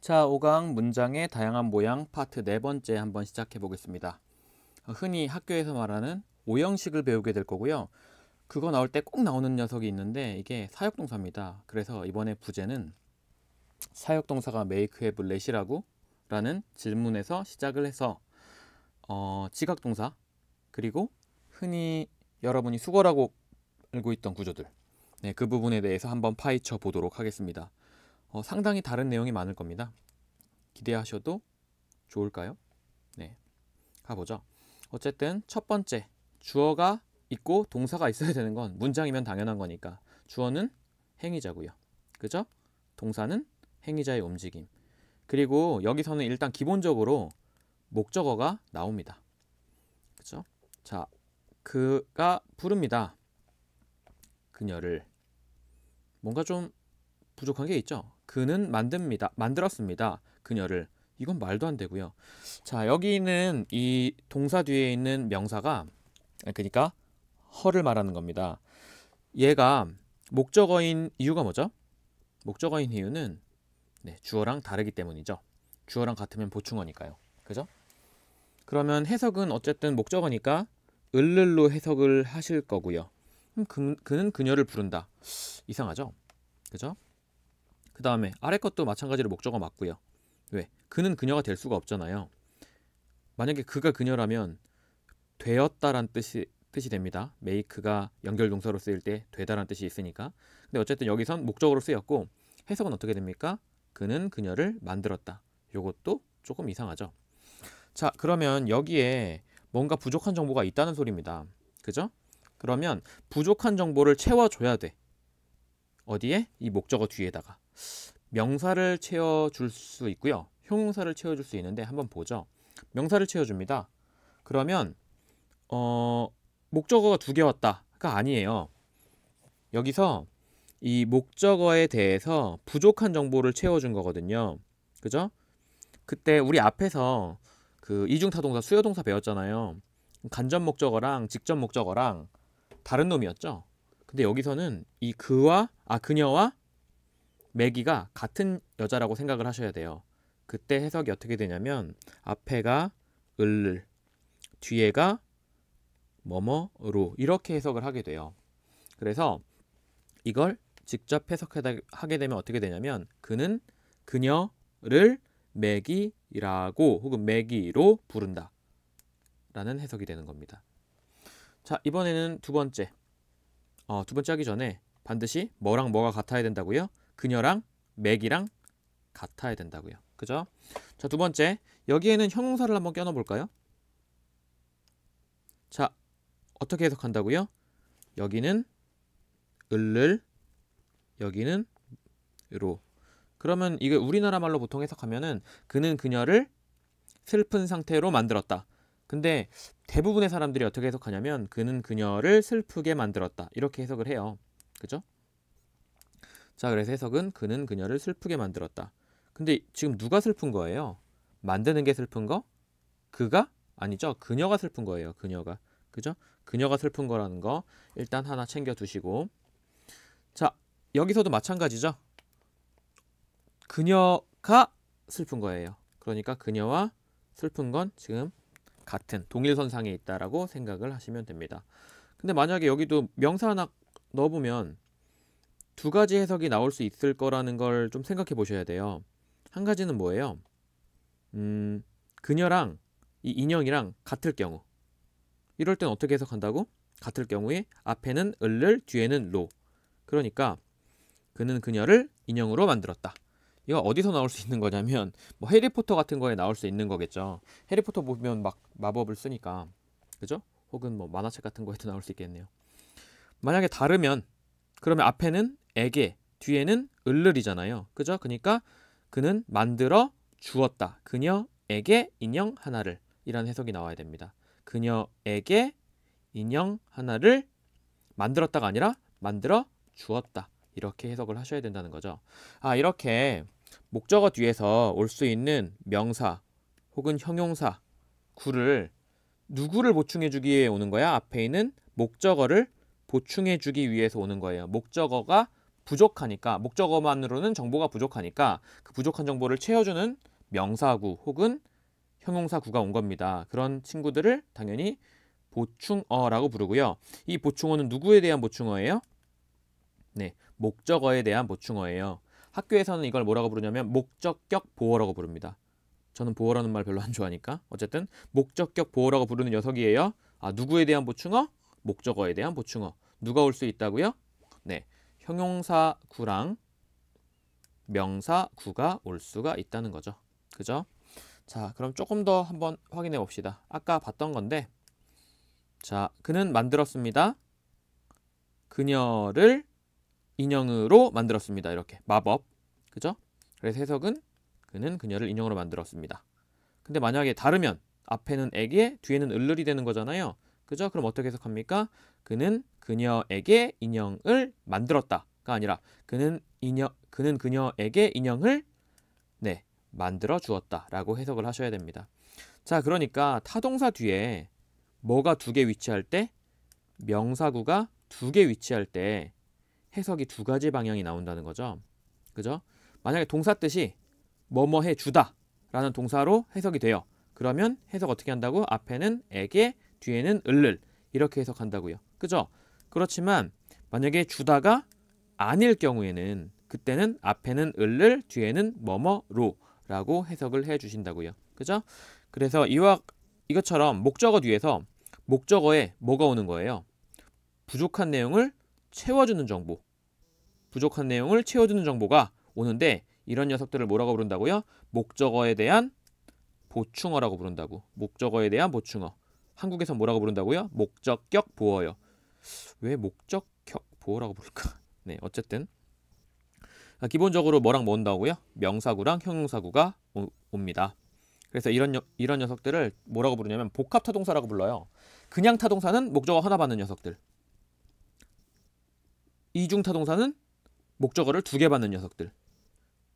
자, 5강 문장의 다양한 모양 파트 네 번째 한번 시작해 보겠습니다. 흔히 학교에서 말하는 오형식을 배우게 될 거고요. 그거 나올 때 꼭 나오는 녀석이 있는데 이게 사역동사입니다. 그래서 이번에 부제는 사역동사가 make, have, let이라고 라는 질문에서 시작을 해서 지각동사 그리고 흔히 여러분이 수거라고 알고 있던 구조들, 그 부분에 대해서 한번 파헤쳐 보도록 하겠습니다. 상당히 다른 내용이 많을 겁니다. 기대하셔도 좋을까요? 네, 가보죠. 어쨌든 첫 번째, 주어가 있고 동사가 있어야 되는 건 문장이면 당연한 거니까 주어는 행위자고요. 그죠? 동사는 행위자의 움직임. 그리고 여기서는 일단 기본적으로 목적어가 나옵니다. 그죠? 자, 그가 부릅니다. 그녀를. 뭔가 좀 부족한 게 있죠? 그는 만들었습니다. 그녀를. 이건 말도 안 되고요. 자, 여기는 이 동사 뒤에 있는 명사가 그러니까 허를 말하는 겁니다. 얘가 목적어인 이유가 뭐죠? 목적어인 이유는 주어랑 다르기 때문이죠. 주어랑 같으면 보충어니까요. 그죠? 그러면 해석은 어쨌든 목적어니까 을를로 해석을 하실 거고요. 그는 그녀를 부른다. 이상하죠? 그죠? 그 다음에 아래 것도 마찬가지로 목적어 맞고요. 왜? 그는 그녀가 될 수가 없잖아요. 만약에 그가 그녀라면 되었다란 뜻이 됩니다. make가 연결동사로 쓰일 때 되다란 뜻이 있으니까. 근데 어쨌든 여기선 목적어로 쓰였고 해석은 어떻게 됩니까? 그는 그녀를 만들었다. 요것도 조금 이상하죠. 자, 그러면 여기에 뭔가 부족한 정보가 있다는 소리입니다. 그죠? 그러면 부족한 정보를 채워줘야 돼. 어디에? 이 목적어 뒤에다가. 명사를 채워줄 수 있고요. 형용사를 채워줄 수 있는데 한번 보죠. 명사를 채워줍니다. 그러면 목적어가 두 개 왔다가 아니에요. 여기서 이 목적어에 대해서 부족한 정보를 채워준 거거든요. 그죠? 그때 우리 앞에서 그 이중타동사 수요동사 배웠잖아요. 간접 목적어랑 직접 목적어랑 다른 놈이었죠. 근데 여기서는 이 그녀와 매기가 같은 여자라고 생각을 하셔야 돼요. 그때 해석이 어떻게 되냐면 앞에가 을를, 뒤에가 뭐뭐로 이렇게 해석을 하게 돼요. 그래서 이걸 직접 해석하게 되면 어떻게 되냐면 그는 그녀를 매기라고 혹은 매기로 부른다 라는 해석이 되는 겁니다. 자, 이번에는 두 번째 하기 전에 반드시 뭐랑 뭐가 같아야 된다고요? 그녀랑 맥이랑 같아야 된다고요. 그죠? 자, 두 번째, 여기에는 형용사를 한번 껴넣어 볼까요? 자, 어떻게 해석한다고요? 여기는 을을, 여기는 로. 그러면 이게 우리나라 말로 보통 해석하면은 그는 그녀를 슬픈 상태로 만들었다. 근데 대부분의 사람들이 어떻게 해석하냐면 그는 그녀를 슬프게 만들었다. 이렇게 해석을 해요. 그죠? 자, 그래서 해석은 그는 그녀를 슬프게 만들었다. 근데 지금 누가 슬픈 거예요? 만드는 게 슬픈 거? 그가? 아니죠. 그녀가 슬픈 거예요. 그녀가. 그죠? 그녀가 슬픈 거라는 거 일단 하나 챙겨 두시고. 자, 여기서도 마찬가지죠. 그녀가 슬픈 거예요. 그러니까 그녀와 슬픈 건 지금 같은 동일선상에 있다라고 생각을 하시면 됩니다. 근데 만약에 여기도 명사 하나 넣어보면 두 가지 해석이 나올 수 있을 거라는 걸 좀 생각해 보셔야 돼요. 한 가지는 뭐예요? 그녀랑 이 인형이랑 같을 경우. 이럴 땐 어떻게 해석한다고? 같을 경우에 앞에는 을을, 뒤에는 로. 그러니까 그는 그녀를 인형으로 만들었다. 이거 어디서 나올 수 있는 거냐면 뭐 해리포터 같은 거에 나올 수 있는 거겠죠. 해리포터 보면 막 마법을 쓰니까. 그죠? 혹은 뭐 만화책 같은 거에도 나올 수 있겠네요. 만약에 다르면 그러면 앞에는 에게, 뒤에는 을을이잖아요. 그죠? 그러니까 그는 만들어 주었다. 그녀에게 인형 하나를. 이런 해석이 나와야 됩니다. 그녀에게 인형 하나를 만들었다가 아니라 만들어 주었다. 이렇게 해석을 하셔야 된다는 거죠. 아, 이렇게 목적어 뒤에서 올 수 있는 명사 혹은 형용사, 구를 누구를 보충해 주기 위해 오는 거야? 앞에 있는 목적어를 보충해 주기 위해서 오는 거예요. 목적어가 부족하니까 목적어만으로는 정보가 부족하니까 그 부족한 정보를 채워주는 명사구 혹은 형용사구가 온 겁니다. 그런 친구들을 당연히 보충어라고 부르고요. 이 보충어는 누구에 대한 보충어예요? 네, 목적어에 대한 보충어예요. 학교에서는 이걸 뭐라고 부르냐면 목적격 보어라고 부릅니다. 저는 보어라는 말 별로 안 좋아하니까 어쨌든 목적격 보어라고 부르는 녀석이에요. 아, 누구에 대한 보충어? 목적어에 대한 보충어. 누가 올 수 있다고요? 네, 형용사구랑 명사구가 올 수가 있다는 거죠. 그죠? 자, 그럼 조금 더 한번 확인해 봅시다. 아까 봤던 건데, 자, 그는 만들었습니다. 그녀를 인형으로 만들었습니다. 이렇게 마법, 그죠? 그래서 해석은 그는 그녀를 인형으로 만들었습니다. 근데 만약에 다르면 앞에는 에게, 뒤에는 을을이 되는 거잖아요. 그죠? 그럼 어떻게 해석합니까? 그는 그녀에게 인형을 만들었다가 아니라 그는 그녀에게 인형을 네, 만들어 주었다라고 해석을 하셔야 됩니다. 자, 그러니까 타동사 뒤에 뭐가 두 개 위치할 때, 명사구가 두 개 위치할 때 해석이 두 가지 방향이 나온다는 거죠. 그죠? 만약에 동사 뜻이 뭐뭐 해 주다 라는 동사로 해석이 돼요. 그러면 해석 어떻게 한다고? 앞에는 에게, 뒤에는 을을 이렇게 해석한다고요. 그죠? 그렇지만 만약에 주다가 아닐 경우에는 그때는 앞에는 을을, 뒤에는 뭐뭐로 라고 해석을 해 주신다고요. 그죠? 그래서 이것처럼 목적어 뒤에서 목적어에 뭐가 오는 거예요? 부족한 내용을 채워주는 정보. 부족한 내용을 채워주는 정보가 오는데 이런 녀석들을 뭐라고 부른다고요? 목적어에 대한 보충어라고 부른다고. 목적어에 대한 보충어. 한국에서 뭐라고 부른다고요? 목적격 보어요. 왜 목적격 보어라고 부를까? 네, 어쨌든 기본적으로 뭐랑 뭐 온다고요? 명사구랑 형용사구가 옵니다. 그래서 이런 녀석들을 뭐라고 부르냐면 복합타동사라고 불러요. 그냥 타동사는 목적어 하나 받는 녀석들. 이중타동사는 목적어를 두 개 받는 녀석들.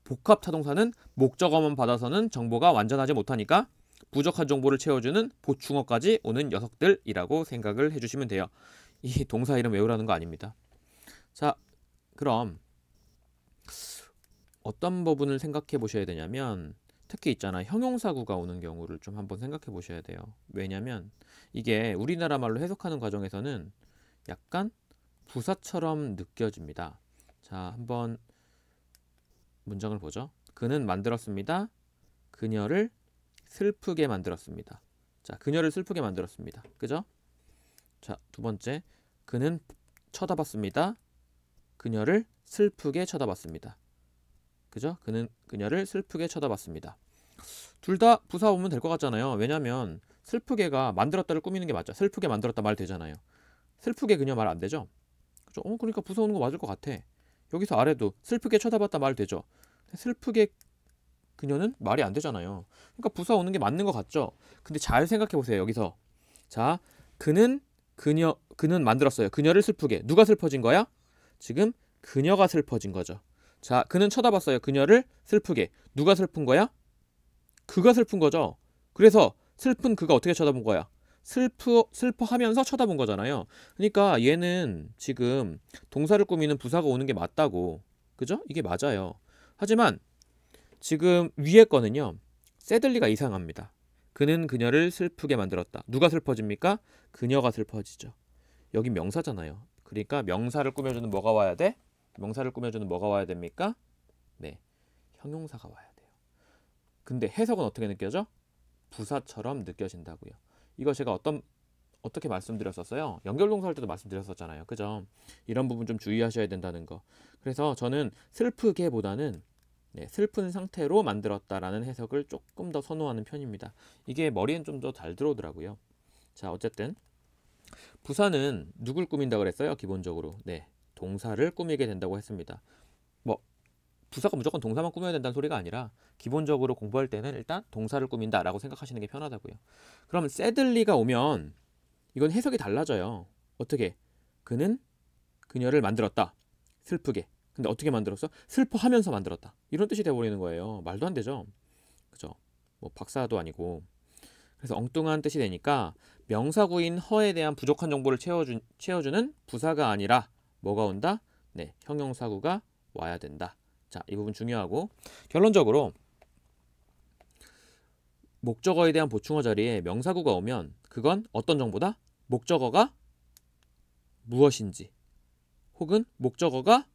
복합타동사는 목적어만 받아서는 정보가 완전하지 못하니까 부족한 정보를 채워주는 보충어까지 오는 녀석들이라고 생각을 해주시면 돼요. 이 동사 이름 외우라는 거 아닙니다. 자, 그럼 어떤 부분을 생각해 보셔야 되냐면 특히 있잖아, 형용사구가 오는 경우를 좀 한번 생각해 보셔야 돼요. 왜냐면 이게 우리나라 말로 해석하는 과정에서는 약간 부사처럼 느껴집니다. 자, 한번 문장을 보죠. 그는 만들었습니다. 그녀를 슬프게 만들었습니다. 자, 그녀를 슬프게 만들었습니다. 그죠? 자, 두 번째, 그는 쳐다봤습니다. 그녀를 슬프게 쳐다봤습니다. 그죠? 그는 그녀를 슬프게 쳐다봤습니다. 둘 다 부사 오면 될 것 같잖아요. 왜냐면 슬프게가 만들었다를 꾸미는 게 맞죠. 슬프게 만들었다 말 되잖아요. 슬프게 그녀 말 안 되죠? 그죠? 그러니까 부사 오는 거 맞을 것 같아. 여기서 아래도 슬프게 쳐다봤다 말 되죠? 슬프게 그녀는 말이 안 되잖아요. 그러니까 부사 오는 게 맞는 것 같죠? 근데 잘 생각해 보세요. 여기서 자, 그는 만들었어요. 그녀를 슬프게. 누가 슬퍼진 거야? 지금 그녀가 슬퍼진 거죠. 자, 그는 쳐다봤어요. 그녀를 슬프게. 누가 슬픈 거야? 그가 슬픈 거죠. 그래서 슬픈 그가 어떻게 쳐다본 거야? 슬퍼하면서 쳐다본 거잖아요. 그러니까 얘는 지금 동사를 꾸미는 부사가 오는 게 맞다고. 그죠? 이게 맞아요. 하지만 지금 위에 거는요, 새들리가 이상합니다. 그는 그녀를 슬프게 만들었다. 누가 슬퍼집니까? 그녀가 슬퍼지죠. 여기 명사잖아요. 그러니까 명사를 꾸며주는 뭐가 와야 돼? 명사를 꾸며주는 뭐가 와야 됩니까? 네, 형용사가 와야 돼요. 근데 해석은 어떻게 느껴져? 부사처럼 느껴진다고요. 이거 제가 어떻게 말씀드렸었어요? 연결동사 할 때도 말씀드렸었잖아요. 그죠? 이런 부분 좀 주의하셔야 된다는 거. 그래서 저는 슬프게보다는 네, 슬픈 상태로 만들었다라는 해석을 조금 더 선호하는 편입니다. 이게 머리엔 좀 더 잘 들어오더라고요. 자, 어쨌든 부사는 누굴 꾸민다 그랬어요? 기본적으로 네, 동사를 꾸미게 된다고 했습니다. 뭐 부사가 무조건 동사만 꾸며야 된다는 소리가 아니라 기본적으로 공부할 때는 일단 동사를 꾸민다라고 생각하시는 게 편하다고요. 그럼 새들리가 오면 이건 해석이 달라져요. 어떻게? 그는 그녀를 만들었다. 슬프게. 근데 어떻게 만들었어? 슬퍼하면서 만들었다. 이런 뜻이 돼버리는 거예요. 말도 안 되죠. 그죠? 뭐 박사도 아니고. 그래서 엉뚱한 뜻이 되니까 명사구인 허에 대한 부족한 정보를 채워주는 부사가 아니라 뭐가 온다? 네, 형용사구가 와야 된다. 자, 이 부분 중요하고 결론적으로 목적어에 대한 보충어 자리에 명사구가 오면 그건 어떤 정보다? 목적어가 무엇인지 혹은 목적어가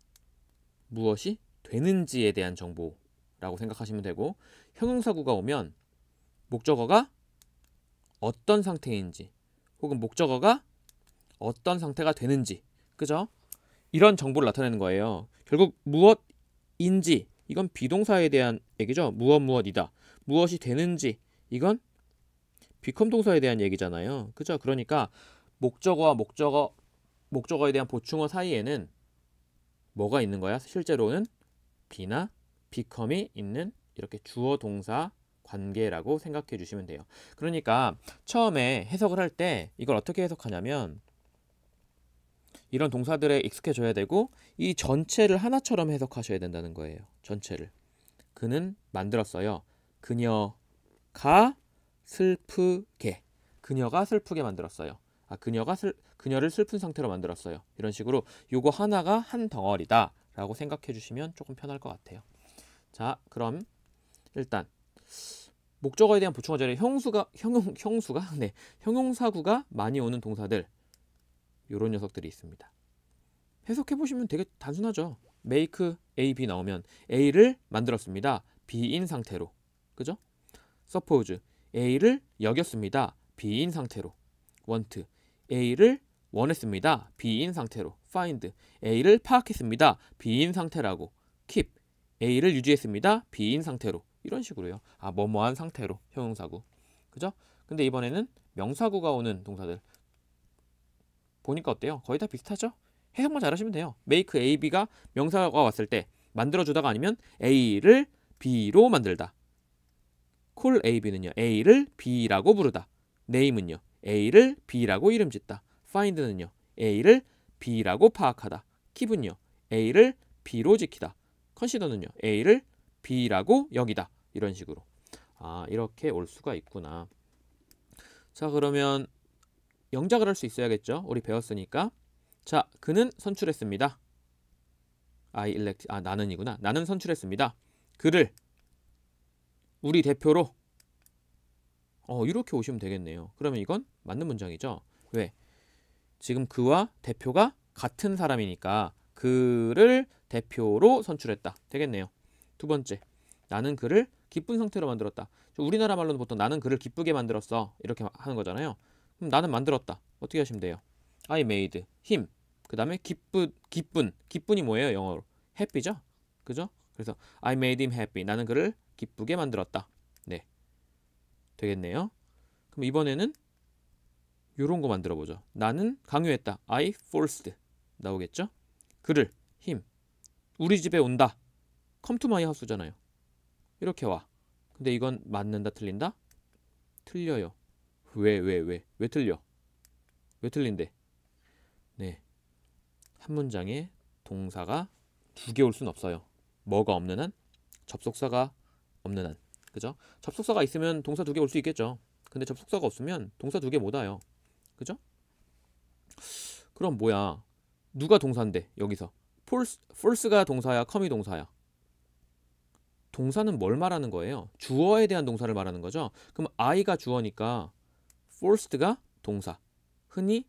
무엇이 되는지에 대한 정보라고 생각하시면 되고, 형용사구가 오면 목적어가 어떤 상태인지 혹은 목적어가 어떤 상태가 되는지, 그죠? 이런 정보를 나타내는 거예요. 결국 무엇인지 이건 비동사에 대한 얘기죠. 무엇이다. 무엇이 되는지 이건 become 동사에 대한 얘기잖아요. 그죠? 그러니까 목적어와 목적어에 대한 보충어 사이에는 뭐가 있는 거야? 실제로는 be나 become이 있는 이렇게 주어 동사 관계라고 생각해 주시면 돼요. 그러니까 처음에 해석을 할 때 이걸 어떻게 해석하냐면 이런 동사들에 익숙해져야 되고 이 전체를 하나처럼 해석하셔야 된다는 거예요. 전체를. 그는 만들었어요. 그녀가 슬프게. 그녀가 슬프게 만들었어요. 그녀를 슬픈 상태로 만들었어요. 이런 식으로 요거 하나가 한 덩어리다 라고 생각해 주시면 조금 편할 것 같아요. 자, 그럼 일단 목적어에 대한 보충어 자리에 형용사구가 많이 오는 동사들, 요런 녀석들이 있습니다. 해석해 보시면 되게 단순하죠. make A, B 나오면 A를 만들었습니다. B인 상태로. 그죠? suppose A를 여겼습니다. B인 상태로. want A를 원했습니다. B인 상태로. find A를 파악했습니다. B인 상태라고. keep A를 유지했습니다. B인 상태로. 이런 식으로요. 뭐뭐한 상태로. 형용사구. 그죠? 근데 이번에는 명사구가 오는 동사들 보니까 어때요? 거의 다 비슷하죠? 해석만 잘하시면 돼요. make A, B가 명사가 왔을 때 만들어주다가 아니면 A를 B로 만들다. call A, B는요. A를 B라고 부르다. name은요. A를 B라고 이름짓다. find는요. A를 B라고 파악하다. keep은요. A를 B로 지키다. consider는요. A를 B라고 여기다. 이런 식으로. 이렇게 올 수가 있구나. 자, 그러면 영작을 할 수 있어야겠죠. 우리 배웠으니까. 자, 그는 선출했습니다. 나는이구나. 나는 선출했습니다. 그를 우리 대표로 이렇게 오시면 되겠네요. 그러면 이건 맞는 문장이죠. 왜? 지금 그와 대표가 같은 사람이니까 그를 대표로 선출했다. 되겠네요. 두 번째, 나는 그를 기쁜 상태로 만들었다. 우리나라 말로는 보통 나는 그를 기쁘게 만들었어. 이렇게 하는 거잖아요. 그럼 나는 만들었다. 어떻게 하시면 돼요? I made him. 그 다음에 기쁜이 뭐예요? 영어로 happy죠? 그죠? 그래서 I made him happy. 나는 그를 기쁘게 만들었다. 네, 되겠네요. 그럼 이번에는 요런 거 만들어 보죠. 나는 강요했다. I forced. 나오겠죠? 그를 him. 우리 집에 온다. come to my house잖아요. 이렇게 와. 근데 이건 맞는다, 틀린다? 틀려요. 왜 틀려? 왜 틀린데? 네, 한 문장에 동사가 두 개 올 순 없어요. 뭐가 없는 한? 접속사가 없는 한. 그죠? 접속사가 있으면 동사 두 개 올 수 있겠죠. 근데 접속사가 없으면 동사 두 개 못 와요. 그죠? 그럼 뭐야? 누가 동사인데 여기서? false가 동사야, come이 동사야? 동사는 뭘 말하는 거예요? 주어에 대한 동사를 말하는 거죠. 그럼 I가 주어니까 forced가 동사. 흔히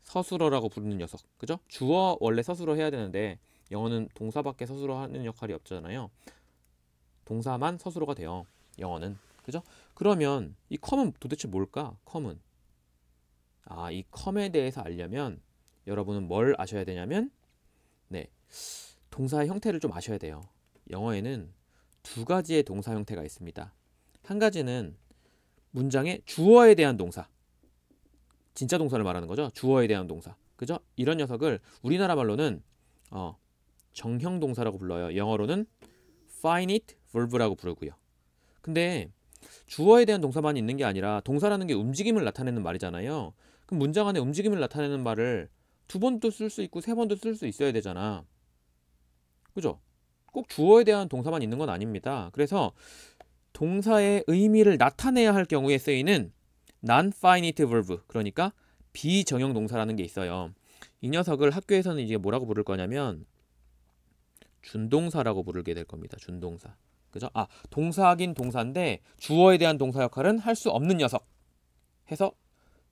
서술어라고 부르는 녀석. 그죠? 주어 원래 서술어 해야 되는데 영어는 동사밖에 서술어 하는 역할이 없잖아요. 동사만 서술어가 돼요. 영어는. 그죠? 그러면 이 come은 도대체 뭘까? come은 이 come에 대해서 알려면 여러분은 뭘 아셔야 되냐면 동사의 형태를 좀 아셔야 돼요. 영어에는 두 가지의 동사 형태가 있습니다. 한 가지는 문장의 주어에 대한 동사. 진짜 동사를 말하는 거죠. 주어에 대한 동사. 그죠? 이런 녀석을 우리나라 말로는 정형 동사라고 불러요. 영어로는 finite verb라고 부르고요. 근데 주어에 대한 동사만 있는 게 아니라 동사라는 게 움직임을 나타내는 말이잖아요. 그럼 문장 안에 움직임을 나타내는 말을 두 번도 쓸 수 있고 세 번도 쓸 수 있어야 되잖아. 그죠? 꼭 주어에 대한 동사만 있는 건 아닙니다. 그래서 동사의 의미를 나타내야 할 경우에 쓰이는 non-finite verb, 그러니까 비정형 동사라는 게 있어요. 이 녀석을 학교에서는 이제 뭐라고 부를 거냐면 준동사라고 부르게 될 겁니다. 준동사. 그죠? 아, 동사긴 동사인데 주어에 대한 동사 역할은 할 수 없는 녀석 해서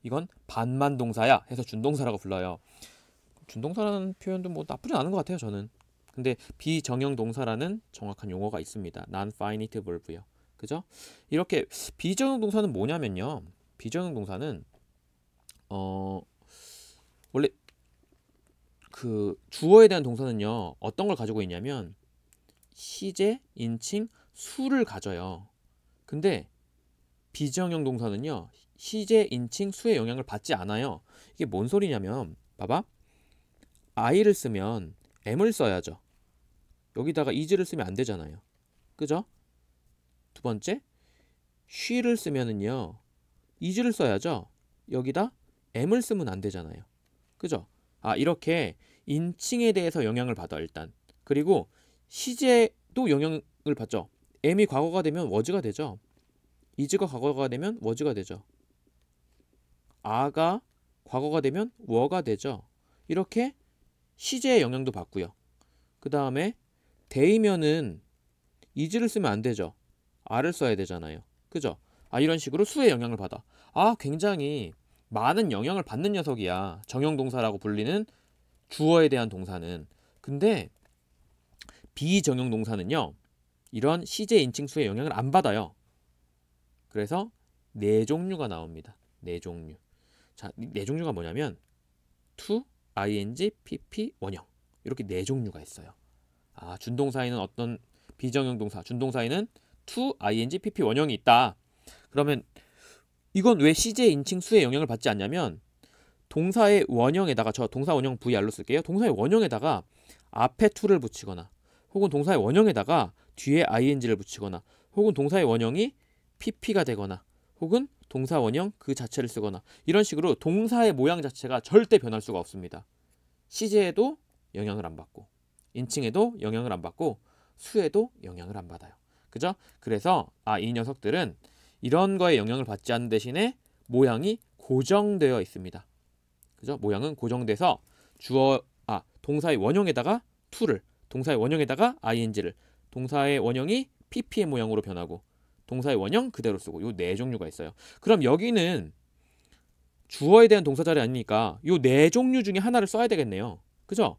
이건 반만 동사야 해서 준동사라고 불러요. 준동사라는 표현도 뭐 나쁘진 않은 것 같아요, 저는. 근데 비정형 동사라는 정확한 용어가 있습니다. non-finite verb요. 그죠? 이렇게 비정형 동사는 뭐냐면요. 비정형 동사는 원래 그 주어에 대한 동사는요. 어떤 걸 가지고 있냐면 시제, 인칭, 수를 가져요. 근데 비정형 동사는요. 시제, 인칭, 수의 영향을 받지 않아요. 이게 뭔 소리냐면 봐봐. I를 쓰면 M을 써야죠. 여기다가 is를 쓰면 안 되잖아요. 그죠? 두 번째, she를 쓰면은요. is를 써야죠. 여기다 M을 쓰면 안 되잖아요. 그죠? 아, 이렇게 인칭에 대해서 영향을 받아 일단. 그리고 시제도 영향을 받죠. M이 과거가 되면 was가 되죠. is가 과거가 되면 was가 되죠. a가 과거가 되면 were가 되죠. 이렇게 시제의 영향도 받고요. 그 다음에 they면은 is를 쓰면 안 되죠. a를 써야 되잖아요. 그죠? 아, 이런 식으로 수의 영향을 받아. 아, 굉장히 많은 영향을 받는 녀석이야. 정형동사라고 불리는 주어에 대한 동사는. 근데 비정형동사는요. 이런 시제 인칭 수의 영향을 안 받아요. 그래서 네 종류가 나옵니다. 네 종류. 자, 네 종류가 뭐냐면 to, ing, pp, 원형. 이렇게 네 종류가 있어요. 아, 준동사에는 어떤 비정형 동사, 준동사에는 to, ing, pp, 원형이 있다. 그러면 이건 왜 시제 인칭 수의 영향을 받지 않냐면 동사의 원형에다가 저 동사 원형 VR로 쓸게요. 동사의 원형에다가 앞에 to를 붙이거나 혹은 동사의 원형에다가 뒤에 ing를 붙이거나 혹은 동사의 원형이 pp가 되거나 혹은 동사 원형 그 자체를 쓰거나 이런 식으로 동사의 모양 자체가 절대 변할 수가 없습니다. 시제에도 영향을 안 받고 인칭에도 영향을 안 받고 수에도 영향을 안 받아요. 그죠? 그래서 이 녀석들은 이런 거에 영향을 받지 않는 대신에 모양이 고정되어 있습니다. 그죠? 모양은 고정돼서 동사의 원형에다가 to를, 동사의 원형에다가 ing를, 동사의 원형이 pp의 모양으로 변하고 동사의 원형 그대로 쓰고 요 네 종류가 있어요. 그럼 여기는 주어에 대한 동사 자리 아니니까 요 네 종류 중에 하나를 써야 되겠네요. 그죠?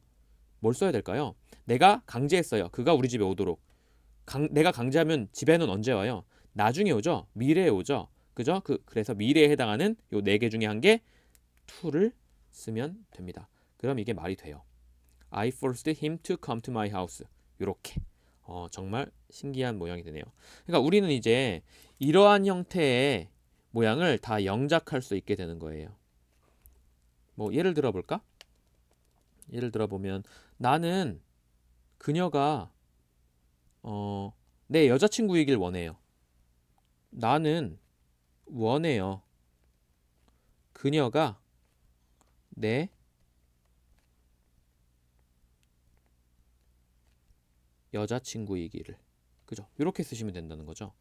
뭘 써야 될까요? 내가 강제했어요. 그가 우리 집에 오도록. 내가 강제하면 집에는 언제 와요? 나중에 오죠? 미래에 오죠? 그죠? 그래서 미래에 해당하는 요 네 개 중에 한 개 to를 쓰면 됩니다. 그럼 이게 말이 돼요. I forced him to come to my house. 요렇게. 정말 신기한 모양이 되네요. 그러니까 우리는 이제 이러한 형태의 모양을 다 영작할 수 있게 되는 거예요. 뭐 예를 들어 볼까? 예를 들어 보면 나는 그녀가 내 여자친구이길 원해요. 나는 원해요. 그녀가 내 여자친구이기를. 그죠? 이렇게 쓰시면 된다는 거죠.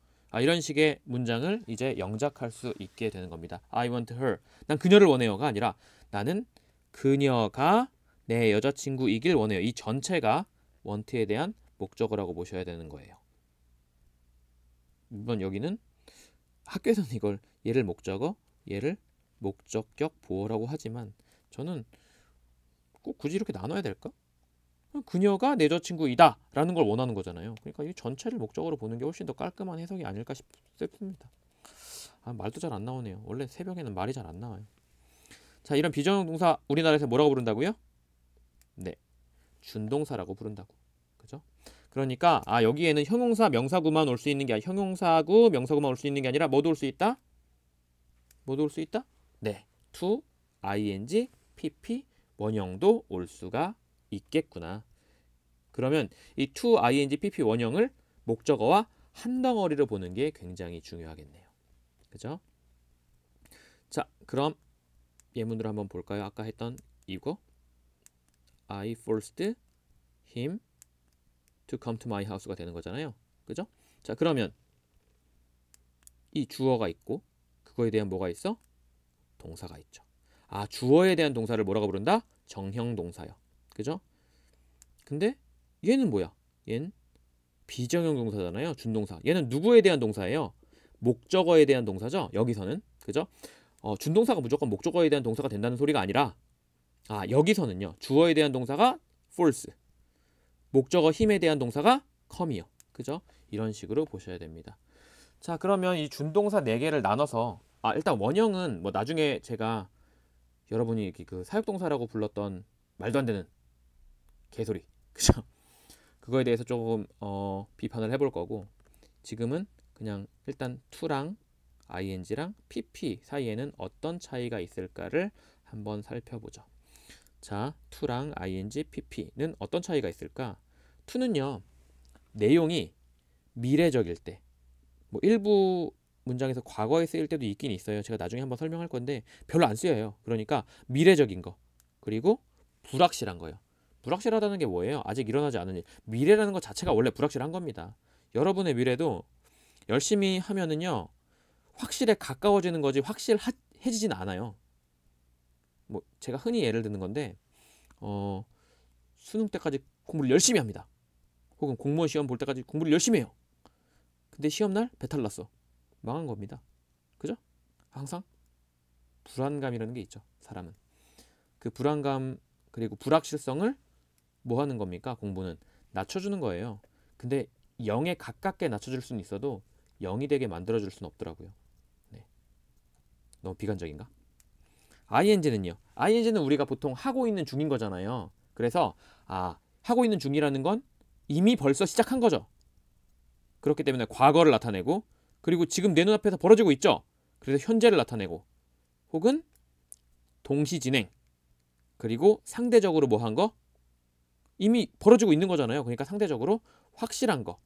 이런 식의 문장을 이제 영작할 수 있게 되는 겁니다. I want her. 난 그녀를 원해요가 아니라 나는 그녀가 내 여자친구이길 원해요. 이 전체가 want에 대한 목적어라고 보셔야 되는 거예요. 물론 여기는 학교에서는 이걸 얘를 목적어, 얘를 목적격 보어라고 하지만 저는 꼭 굳이 이렇게 나눠야 될까? 그녀가 내 여자친구이다 라는 걸 원하는 거잖아요. 그러니까 이 전체를 목적으로 보는 게 훨씬 더 깔끔한 해석이 아닐까 싶습니다. 말도 잘 안 나오네요. 원래 새벽에는 말이 잘 안 나와요. 자, 이런 비정형 동사 우리나라에서 뭐라고 부른다고요? 네, 준동사라고 부른다고. 그죠? 그러니까 여기에는 형용사, 명사구만 올 수 있는 게 아니라 형용사구, 명사구만 올 수 있는 게 아니라 뭐도 올 수 있다? 뭐도 올 수 있다? 네, to, ing, pp, 원형도 올 수가 있겠구나. 그러면 이 to, ing, pp 원형을 목적어와 한 덩어리로 보는 게 굉장히 중요하겠네요. 그죠? 자, 그럼 예문으로 한번 볼까요? 아까 했던 이거 I forced him to come to my house가 되는 거잖아요. 그죠? 자, 그러면 이 주어가 있고 그거에 대한 뭐가 있어? 동사가 있죠. 주어에 대한 동사를 뭐라고 부른다? 정형 동사요. 그죠? 근데 얘는 뭐야? 얘는 비정형 동사잖아요. 준동사. 얘는 누구에 대한 동사예요? 목적어에 대한 동사죠. 여기서는. 그죠? 준동사가 무조건 목적어에 대한 동사가 된다는 소리가 아니라 여기서는요. 주어에 대한 동사가 false. 목적어 힘에 대한 동사가 come이요. 그죠? 이런 식으로 보셔야 됩니다. 자, 그러면 이 준동사 4개를 나눠서 일단 원형은 뭐 나중에 제가 여러분이 그 사역동사라고 불렀던 말도 안 되는 개소리. 그죠? 그거에 대해서 조금 비판을 해볼 거고, 지금은 그냥 일단 to랑 ing랑 pp 사이에는 어떤 차이가 있을까를 한번 살펴보죠. 자, to랑 ing, pp는 어떤 차이가 있을까? to는요, 내용이 미래적일 때, 뭐 일부 문장에서 과거에 쓰일 때도 있긴 있어요. 제가 나중에 한번 설명할 건데 별로 안 쓰여요. 그러니까 미래적인 거, 그리고 불확실한 거예요. 불확실하다는 게 뭐예요? 아직 일어나지 않은 일. 미래라는 것 자체가 원래 불확실한 겁니다. 여러분의 미래도 열심히 하면은요, 확실에 가까워지는 거지 확실해지진 않아요. 뭐 제가 흔히 예를 드는 건데 수능 때까지 공부를 열심히 합니다. 혹은 공무원 시험 볼 때까지 공부를 열심히 해요. 근데 시험날 배탈 났어. 망한 겁니다. 그죠? 항상 불안감이라는 게 있죠. 사람은. 그 불안감 그리고 불확실성을 뭐 하는 겁니까? 공부는 낮춰주는 거예요. 근데 0에 가깝게 낮춰줄 수는 있어도 0이 되게 만들어줄 수는 없더라고요. 네. 너무 비관적인가? ing는요. ing는 우리가 보통 하고 있는 중인 거잖아요. 그래서 하고 있는 중이라는 건 이미 벌써 시작한 거죠. 그렇기 때문에 과거를 나타내고, 그리고 지금 내 눈앞에서 벌어지고 있죠. 그래서 현재를 나타내고, 혹은 동시 진행, 그리고 상대적으로 뭐 한 거? 이미 벌어지고 있는 거잖아요. 그러니까 상대적으로 확실한 거.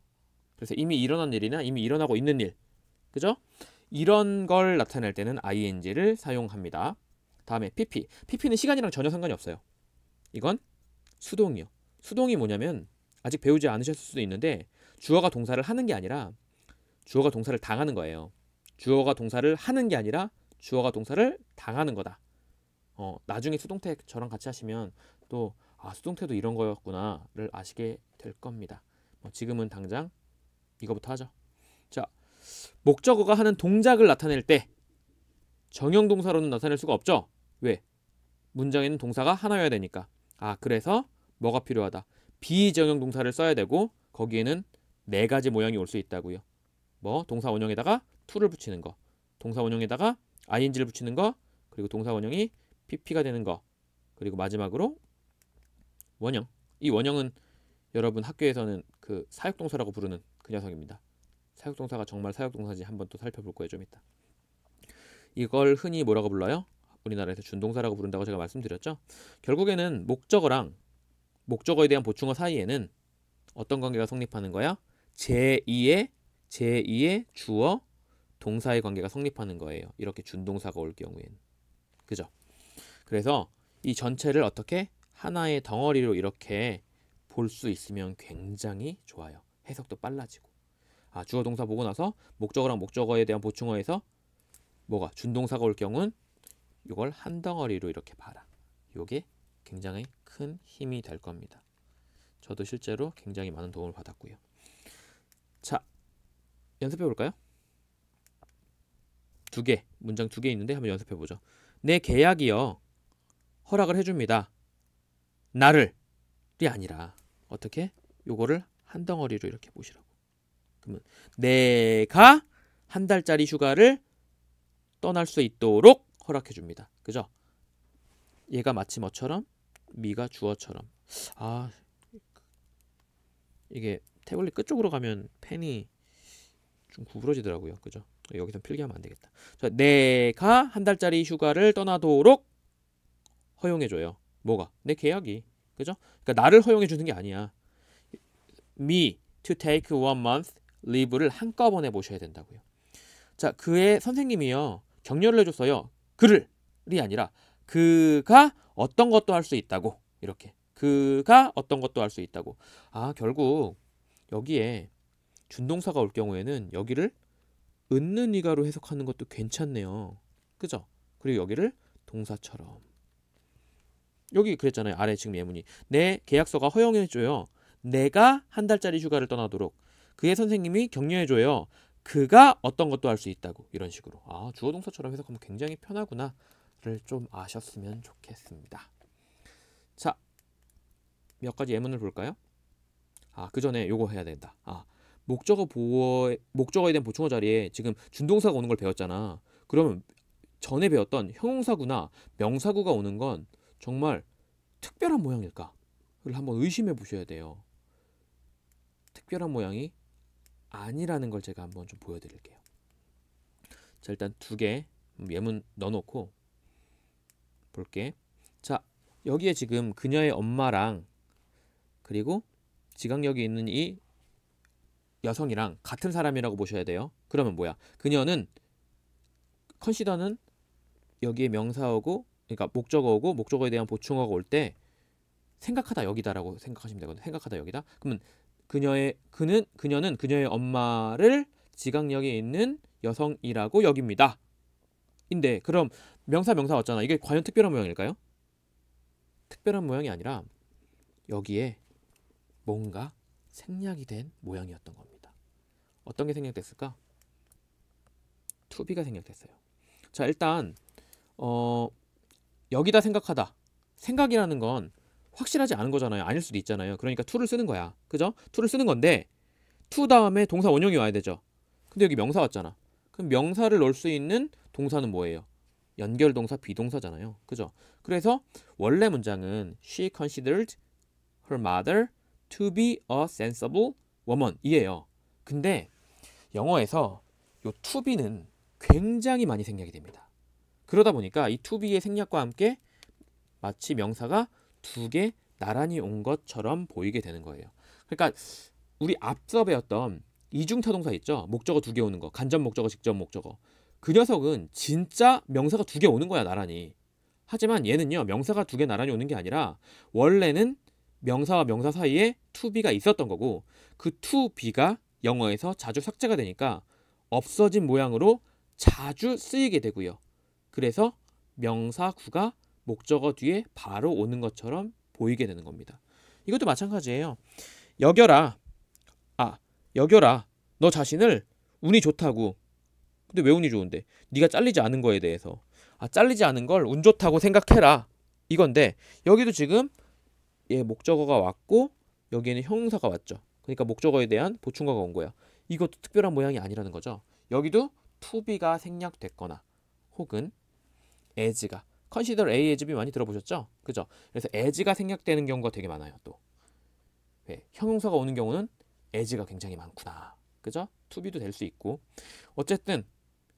그래서 이미 일어난 일이나 이미 일어나고 있는 일. 그죠? 이런 걸 나타낼 때는 ing를 사용합니다. 다음에 pp. pp는 시간이랑 전혀 상관이 없어요. 이건 수동이요. 수동이 뭐냐면 아직 배우지 않으셨을 수도 있는데 주어가 동사를 하는 게 아니라 주어가 동사를 당하는 거예요. 주어가 동사를 하는 게 아니라 주어가 동사를 당하는 거다. 나중에 수동태 저랑 같이 하시면 또 수동태도 이런 거였구나를 아시게 될 겁니다. 지금은 당장 이거부터 하죠. 자, 목적어가 하는 동작을 나타낼 때 정형 동사로는 나타낼 수가 없죠. 왜? 문장에는 동사가 하나여야 되니까. 그래서 뭐가 필요하다? 비정형 동사를 써야 되고, 거기에는 4가지 모양이 올 수 있다고요. 뭐 동사 원형에다가 to를 붙이는 거, 동사 원형에다가 ing를 붙이는 거, 그리고 동사 원형이 pp가 되는 거, 그리고 마지막으로 원형. 이 원형은 여러분 학교에서는 그 사역동사라고 부르는 그 녀석입니다. 사역동사가 정말 사역동사인지 한번 또 살펴볼 거예요. 좀 이따. 이걸 흔히 뭐라고 불러요? 우리나라에서 준동사라고 부른다고 제가 말씀드렸죠. 결국에는 목적어랑 목적어에 대한 보충어 사이에는 어떤 관계가 성립하는 거야? 제2의 주어 동사의 관계가 성립하는 거예요. 이렇게 준동사가 올 경우에는. 그죠? 그래서 이 전체를 어떻게 하나의 덩어리로 이렇게 볼 수 있으면 굉장히 좋아요. 해석도 빨라지고. 주어 동사 보고 나서 목적어랑 목적어에 대한 보충어에서 뭐가 준동사가 올 경우는 이걸 한 덩어리로 이렇게 봐라. 이게 굉장히 큰 힘이 될 겁니다. 저도 실제로 굉장히 많은 도움을 받았고요. 자, 연습해 볼까요? 문장 2개 있는데 한번 연습해 보죠. 내 계약이요, 허락을 해줍니다. 나를이 아니라 어떻게? 요거를 한 덩어리로 이렇게 보시라고. 그러면 내가 한 달짜리 휴가를 떠날 수 있도록 허락해 줍니다. 그죠? 얘가 마치 뭐처럼? 미가 주어처럼. 이게 태블릿 끝쪽으로 가면 펜이 좀 구부러지더라고요. 그죠? 여기서 필기하면 안 되겠다. 자, 내가 한 달짜리 휴가를 떠나도록 허용해줘요. 뭐가? 내 계약이. 그죠? 그러니까 나를 허용해 주는 게 아니야. Me to take 1 month leave를 한꺼번에 보셔야 된다고요. 자, 그의 선생님이요, 격려를 해줬어요. 그를이 아니라 그가 어떤 것도 할 수 있다고. 이렇게. 그가 어떤 것도 할 수 있다고. 결국 여기에 준동사가 올 경우에는 여기를 은는 이가로 해석하는 것도 괜찮네요. 그죠? 그리고 여기를 동사처럼. 여기 그랬잖아요. 아래 지금 예문이. 내 계약서가 허용해줘요. 내가 한 달짜리 휴가를 떠나도록. 그의 선생님이 격려해줘요. 그가 어떤 것도 할 수 있다고. 이런 식으로. 아, 주어 동사처럼 해석하면 굉장히 편하구나를 좀 아셨으면 좋겠습니다. 자, 몇 가지 예문을 볼까요? 아, 그 전에 요거 해야 된다. 아, 목적어에 대한 보충어 자리에 지금 준동사가 오는 걸 배웠잖아. 그러면 전에 배웠던 형용사구나 명사구가 오는 건 정말 특별한 모양일까를 한번 의심해 보셔야 돼요. 특별한 모양이 아니라는 걸 제가 한번 좀 보여드릴게요. 자, 일단 두 개 예문 넣어놓고 볼게. 자, 여기에 지금 그녀의 엄마랑 그리고 지각력이 있는 이 여성이랑 같은 사람이라고 보셔야 돼요. 그러면 뭐야? 그녀는 컨시더는 여기에 명사어고, 그러니까 목적어고 목적어에 대한 보충어가 올 때 생각하다 여기다라고 생각하시면 되거든요. 생각하다 여기다. 그러면 그녀는 그녀의 엄마를 지각력이 있는 여성이라고 여깁니다. 인데 그럼 명사 왔잖아. 이게 과연 특별한 모양일까요? 특별한 모양이 아니라 여기에 뭔가 생략이 된 모양이었던 겁니다. 어떤 게 생략됐을까? to be가 생략됐어요. 자, 일단 여기다 생각하다. 생각이라는 건 확실하지 않은 거잖아요. 아닐 수도 있잖아요. 그러니까 to를 쓰는 거야. 그죠? to를 쓰는 건데 to 다음에 동사 원형이 와야 되죠. 근데 여기 명사 왔잖아. 그럼 명사를 넣을 수 있는 동사는 뭐예요? 연결동사 비동사잖아요. 그죠? 그래서 원래 문장은 She considered her mother to be a sensible woman 이에요. 근데 영어에서 요 to be는 굉장히 많이 생략이 됩니다. 그러다 보니까 이 to be의 생략과 함께 마치 명사가 두 개 나란히 온 것처럼 보이게 되는 거예요. 그러니까 우리 앞서 배웠던 이중타동사 있죠? 목적어 두 개 오는 거. 간접 목적어, 직접 목적어. 그 녀석은 진짜 명사가 두 개 오는 거야, 나란히. 하지만 얘는요, 명사가 두 개 나란히 오는 게 아니라 원래는 명사와 명사 사이에 to be가 있었던 거고 그 to be가 영어에서 자주 삭제가 되니까 없어진 모양으로 자주 쓰이게 되고요. 그래서 명사구가 목적어 뒤에 바로 오는 것처럼 보이게 되는 겁니다. 이것도 마찬가지예요. 여겨라. 여겨라. 너 자신을 운이 좋다고. 근데 왜 운이 좋은데? 네가 잘리지 않은 거에 대해서. 잘리지 않은 걸 운 좋다고 생각해라. 이건데 여기도 지금 목적어가 왔고 여기에는 형용사가 왔죠. 그러니까 목적어에 대한 보충어가 온 거야. 이것도 특별한 모양이 아니라는 거죠. 여기도 to be가 생략됐거나 혹은 as가 consider A as B 많이 들어보셨죠? 그죠? 그래서 as가 생략되는 경우가 되게 많아요. 또 형용사가 오는 경우는 as가 굉장히 많구나. 그죠? to be도 될 수 있고 어쨌든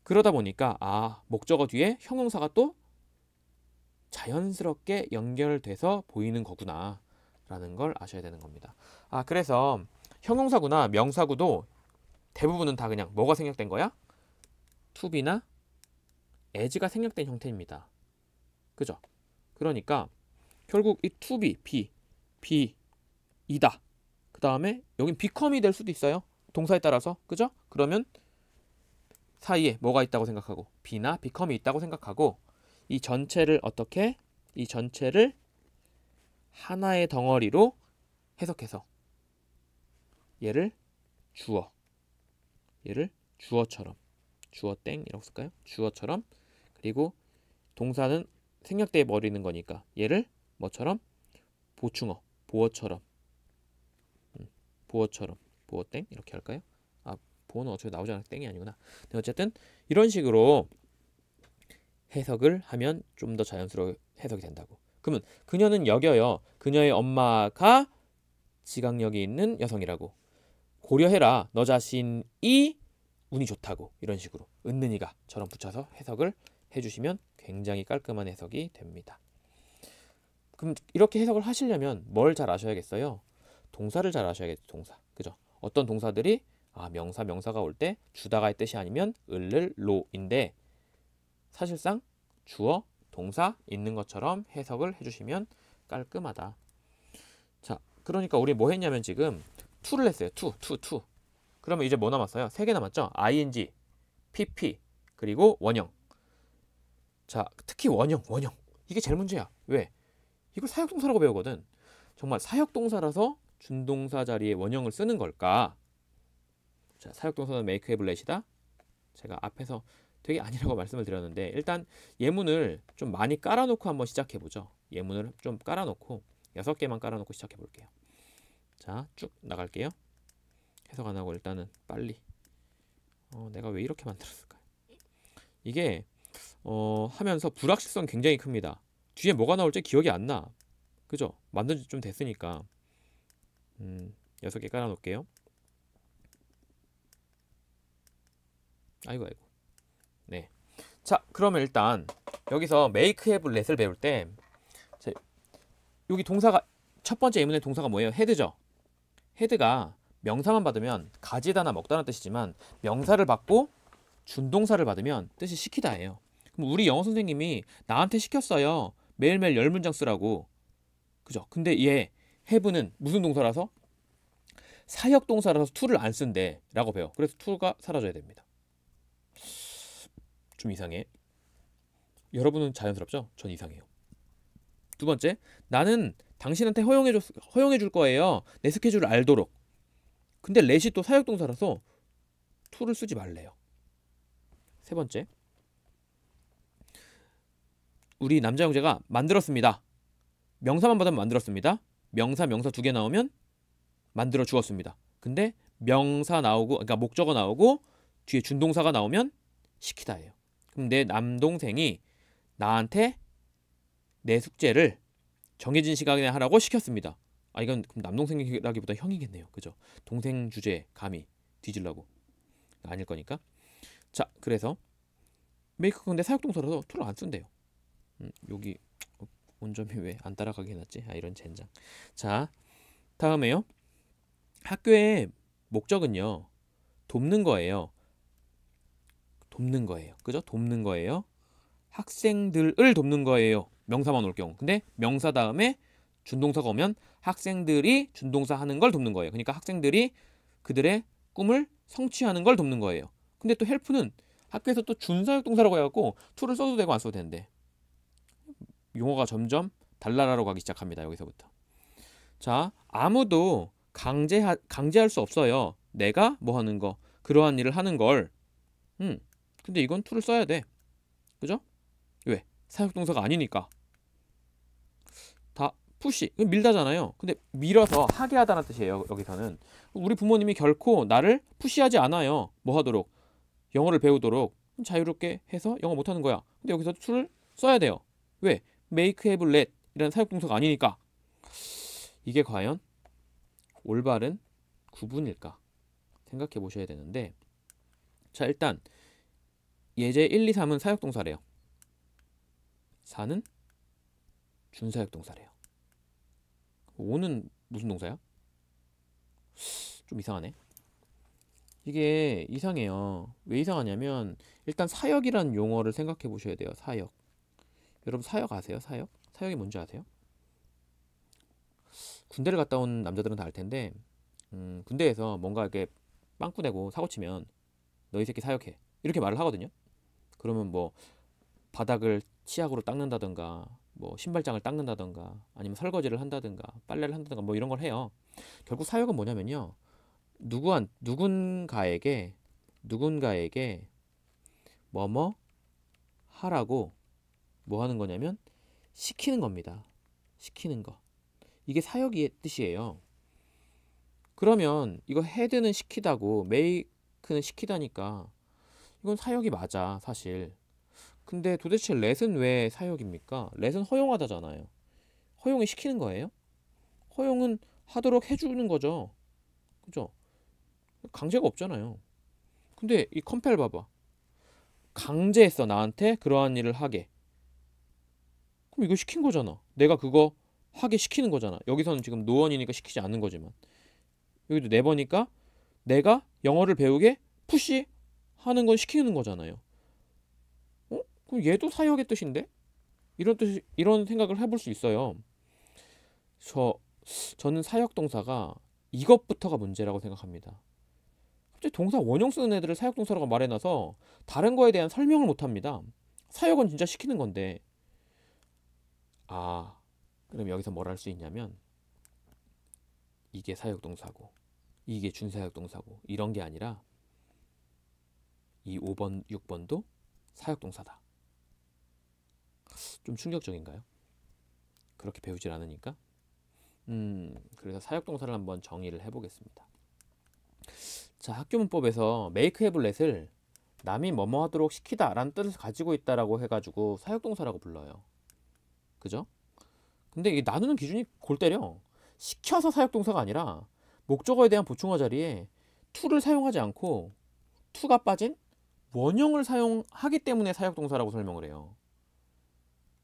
그러다 보니까 목적어 뒤에 형용사가 또 자연스럽게 연결돼서 보이는 거구나 라는 걸 아셔야 되는 겁니다. 그래서 형용사구나 명사구도 대부분은 다 그냥 뭐가 생략된 거야? to be나 as가 생략된 형태입니다. 그죠? 그러니까 결국 이 to be, be이다. 그 다음에 여긴 become이 될 수도 있어요. 동사에 따라서. 그죠? 그러면 사이에 뭐가 있다고 생각하고 be나 become이 있다고 생각하고 이 전체를 이 전체를 하나의 덩어리로 해석해서 얘를 주어처럼 주어 땡이라고 쓸까요? 주어처럼 그리고 동사는 생략돼 버리는 거니까 얘를 뭐처럼? 보충어, 보어처럼 보어 땡 이렇게 할까요? 보어는 어차피 나오지 않아서 땡이 아니구나. 네, 어쨌든 이런 식으로 해석을 하면 좀 더 자연스러운 해석이 된다고. 그러면 그녀는 여겨요. 그녀의 엄마가 지각력이 있는 여성이라고. 고려해라. 너 자신이 운이 좋다고. 이런 식으로 은는이가처럼 붙여서 해석을 해주시면 굉장히 깔끔한 해석이 됩니다. 그럼 이렇게 해석을 하시려면 뭘 잘 아셔야겠어요? 동사를 잘 아셔야겠죠. 동사. 그죠? 어떤 동사들이 명사가 올 때 주다가의 뜻이 아니면 로인데 사실상 주어, 동사 있는 것처럼 해석을 해주시면 깔끔하다. 자, 그러니까 우리 뭐 했냐면 지금 to를 했어요. to. 그러면 이제 뭐 남았어요? 3개 남았죠? ing, pp, 그리고 원형. 자, 특히 원형. 이게 제일 문제야. 왜? 이걸 사역동사라고 배우거든. 정말 사역동사라서 준동사 자리에 원형을 쓰는 걸까? 자, 사역동사는 make, have, let이다. 제가 앞에서 되게 아니라고 말씀을 드렸는데 일단 예문을 좀 많이 깔아놓고 한번 시작해보죠. 예문을 좀 깔아놓고 6개만 깔아놓고 시작해볼게요. 자, 쭉 나갈게요. 해석 안 하고 일단은 빨리 내가 왜 이렇게 만들었을까요? 이게 하면서 불확실성 굉장히 큽니다. 뒤에 뭐가 나올지 기억이 안 나. 그죠? 만든 지 좀 됐으니까 6개 깔아놓을게요. 아이고. 네. 자, 그러면 일단 여기서 make, have, let을 배울 때 여기 동사가 첫 번째 예문의 동사가 뭐예요? head죠. head가 명사만 받으면 가지다나 먹다는 뜻이지만 명사를 받고 준동사를 받으면 뜻이 시키다예요. 그럼 우리 영어 선생님이 나한테 시켰어요. 매일매일 10문장 쓰라고. 그죠? 근데 얘 have는 무슨 동사라서? 사역 동사라서 to를 안 쓴대 라고 배워. 그래서 to가 사라져야 됩니다. 좀 이상해. 여러분은 자연스럽죠? 전 이상해요. 두 번째, 나는 당신한테 허용해 줄 거예요. 내 스케줄을 알도록. 근데 let이 또 사역 동사라서 to를 쓰지 말래요. 세 번째, 우리 남자 형제가 만들었습니다. 명사만 받으면 만들었습니다. 명사 2개 나오면 만들어 주었습니다. 근데 명사 나오고, 그러니까 목적어 나오고 뒤에 준동사가 나오면 시키다예요. 그럼 내 남동생이 나한테 내 숙제를 정해진 시간에 하라고 시켰습니다. 아, 이건 그럼 남동생이라기보다 형이겠네요. 그죠? 동생 주제에 감히 뒤질라고. 아닐 거니까. 자, 그래서 make 근데 사역동사라서 to를 안 쓴대요. 여기 온점이 왜 안 따라가게 해놨지? 아, 이런 젠장. 자, 다음에요. 학교의 목적은요, 돕는 거예요. 돕는 거예요. 그죠? 돕는 거예요. 학생들을 돕는 거예요. 명사만 올 경우. 근데 명사 다음에 준동사가 오면 학생들이 준동사 하는 걸 돕는 거예요. 그러니까 학생들이 그들의 꿈을 성취하는 걸 돕는 거예요. 근데 또 help는 학교에서 또 준사역 동사라고 해갖고 to를 써도 되고 안 써도 되는데 용어가 점점 달나라로 가기 시작합니다. 여기서부터. 자, 아무도 강제할 수 없어요. 내가 뭐 하는 거, 그러한 일을 하는 걸. 근데 이건 to를 써야 돼. 그죠? 왜? 사역동사가 아니니까. 다 푸시, 밀다잖아요. 근데 밀어서 하게 하다는 뜻이에요. 여기서는 우리 부모님이 결코 나를 푸시하지 않아요. 뭐 하도록? 영어를 배우도록 자유롭게 해서 영어 못하는 거야. 근데 여기서 to를 써야 돼요. 왜? make, have, let 이라는 사역동사가 아니니까. 이게 과연 올바른 구분일까 생각해 보셔야 되는데, 자, 일단 예제 1, 2, 3은 사역동사래요. 4는 준사역동사래요. 5는 무슨 동사야? 좀 이상하네. 이게 이상해요. 왜 이상하냐면 일단 사역이라는 용어를 생각해 보셔야 돼요. 사역. 여러분 사역 아세요? 사역? 사역이 뭔지 아세요? 군대를 갔다 온 남자들은 다 알 텐데 군대에서 뭔가 이렇게 빵꾸 내고 사고 치면 너 이 새끼 사역해 이렇게 말을 하거든요. 그러면 뭐 바닥을 치약으로 닦는다던가 뭐 신발장을 닦는다던가 아니면 설거지를 한다던가 빨래를 한다던가 뭐 이런 걸 해요. 결국 사역은 뭐냐면요, 누군가에게 뭐뭐 하라고 뭐 하는 거냐면 시키는 겁니다. 시키는 거. 이게 사역의 뜻이에요. 그러면 이거 head는 시키다고 make는 시키다니까 이건 사역이 맞아, 사실. 근데 도대체 let은 왜 사역입니까? let은 허용하다잖아요. 허용이 시키는 거예요? 허용은 하도록 해주는 거죠. 그죠? 강제가 없잖아요. 근데 이 compel 봐봐. 강제했어, 나한테 그러한 일을 하게. 그럼 이거 시킨 거잖아. 내가 그거 하게 시키는 거잖아. 여기서는 지금 노원이니까 시키지 않는 거지만 여기도 네버니까 내가 영어를 배우게 푸시 하는 건 시키는 거잖아요. 그럼 얘도 사역의 뜻인데? 이런 생각을 해볼 수 있어요. 저는 사역 동사가 이것부터가 문제라고 생각합니다. 갑자기 동사 원형 쓰는 애들을 사역 동사라고 말해놔서 다른 거에 대한 설명을 못 합니다. 사역은 진짜 시키는 건데. 그럼 여기서 뭘 할 수 있냐면 이게 사역동사고 이게 준사역동사고 이런 게 아니라 이 5번, 6번도 사역동사다. 좀 충격적인가요? 그렇게 배우질 않으니까. 그래서 사역동사를 한번 정의를 해보겠습니다. 자, 학교 문법에서 make have let을 남이 뭐뭐 하도록 시키다 라는 뜻을 가지고 있다라고 해가지고 사역동사라고 불러요. 그죠? 근데 이 나누는 기준이 골 때려. 시켜서 사역동사가 아니라 목적어에 대한 보충어 자리에 to를 사용하지 않고 to가 빠진 원형을 사용하기 때문에 사역동사라고 설명을 해요.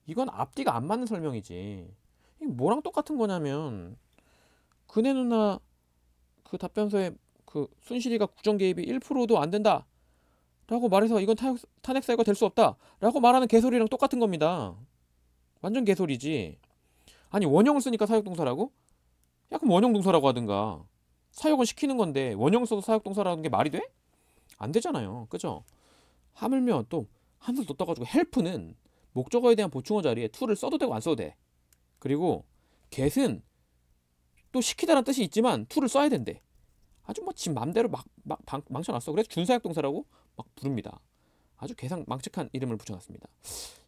이건 앞뒤가 안 맞는 설명이지. 이게 뭐랑 똑같은 거냐면 그네 누나 그 답변서에 그 순실이가 국정 개입이 1%도 안 된다 라고 말해서 이건 탄핵 사유가 될 수 없다 라고 말하는 개소리랑 똑같은 겁니다. 완전 개소리지. 아니 원형을 쓰니까 사역동사라고? 야 그럼 원형동사라고 하든가. 사역은 시키는 건데 원형 써도 사역동사라는 게 말이 돼? 안 되잖아요. 그죠? 하물며 또 한술 더 떠가지고 help는 목적어에 대한 보충어 자리에 to를 써도 되고 안 써도 돼. 그리고 get은 또 시키다라는 뜻이 있지만 to를 써야 된대. 아주 뭐 지 맘대로 막 망쳐놨어. 그래서 준사역동사라고 막 부릅니다. 아주 개상망측한 이름을 붙여놨습니다.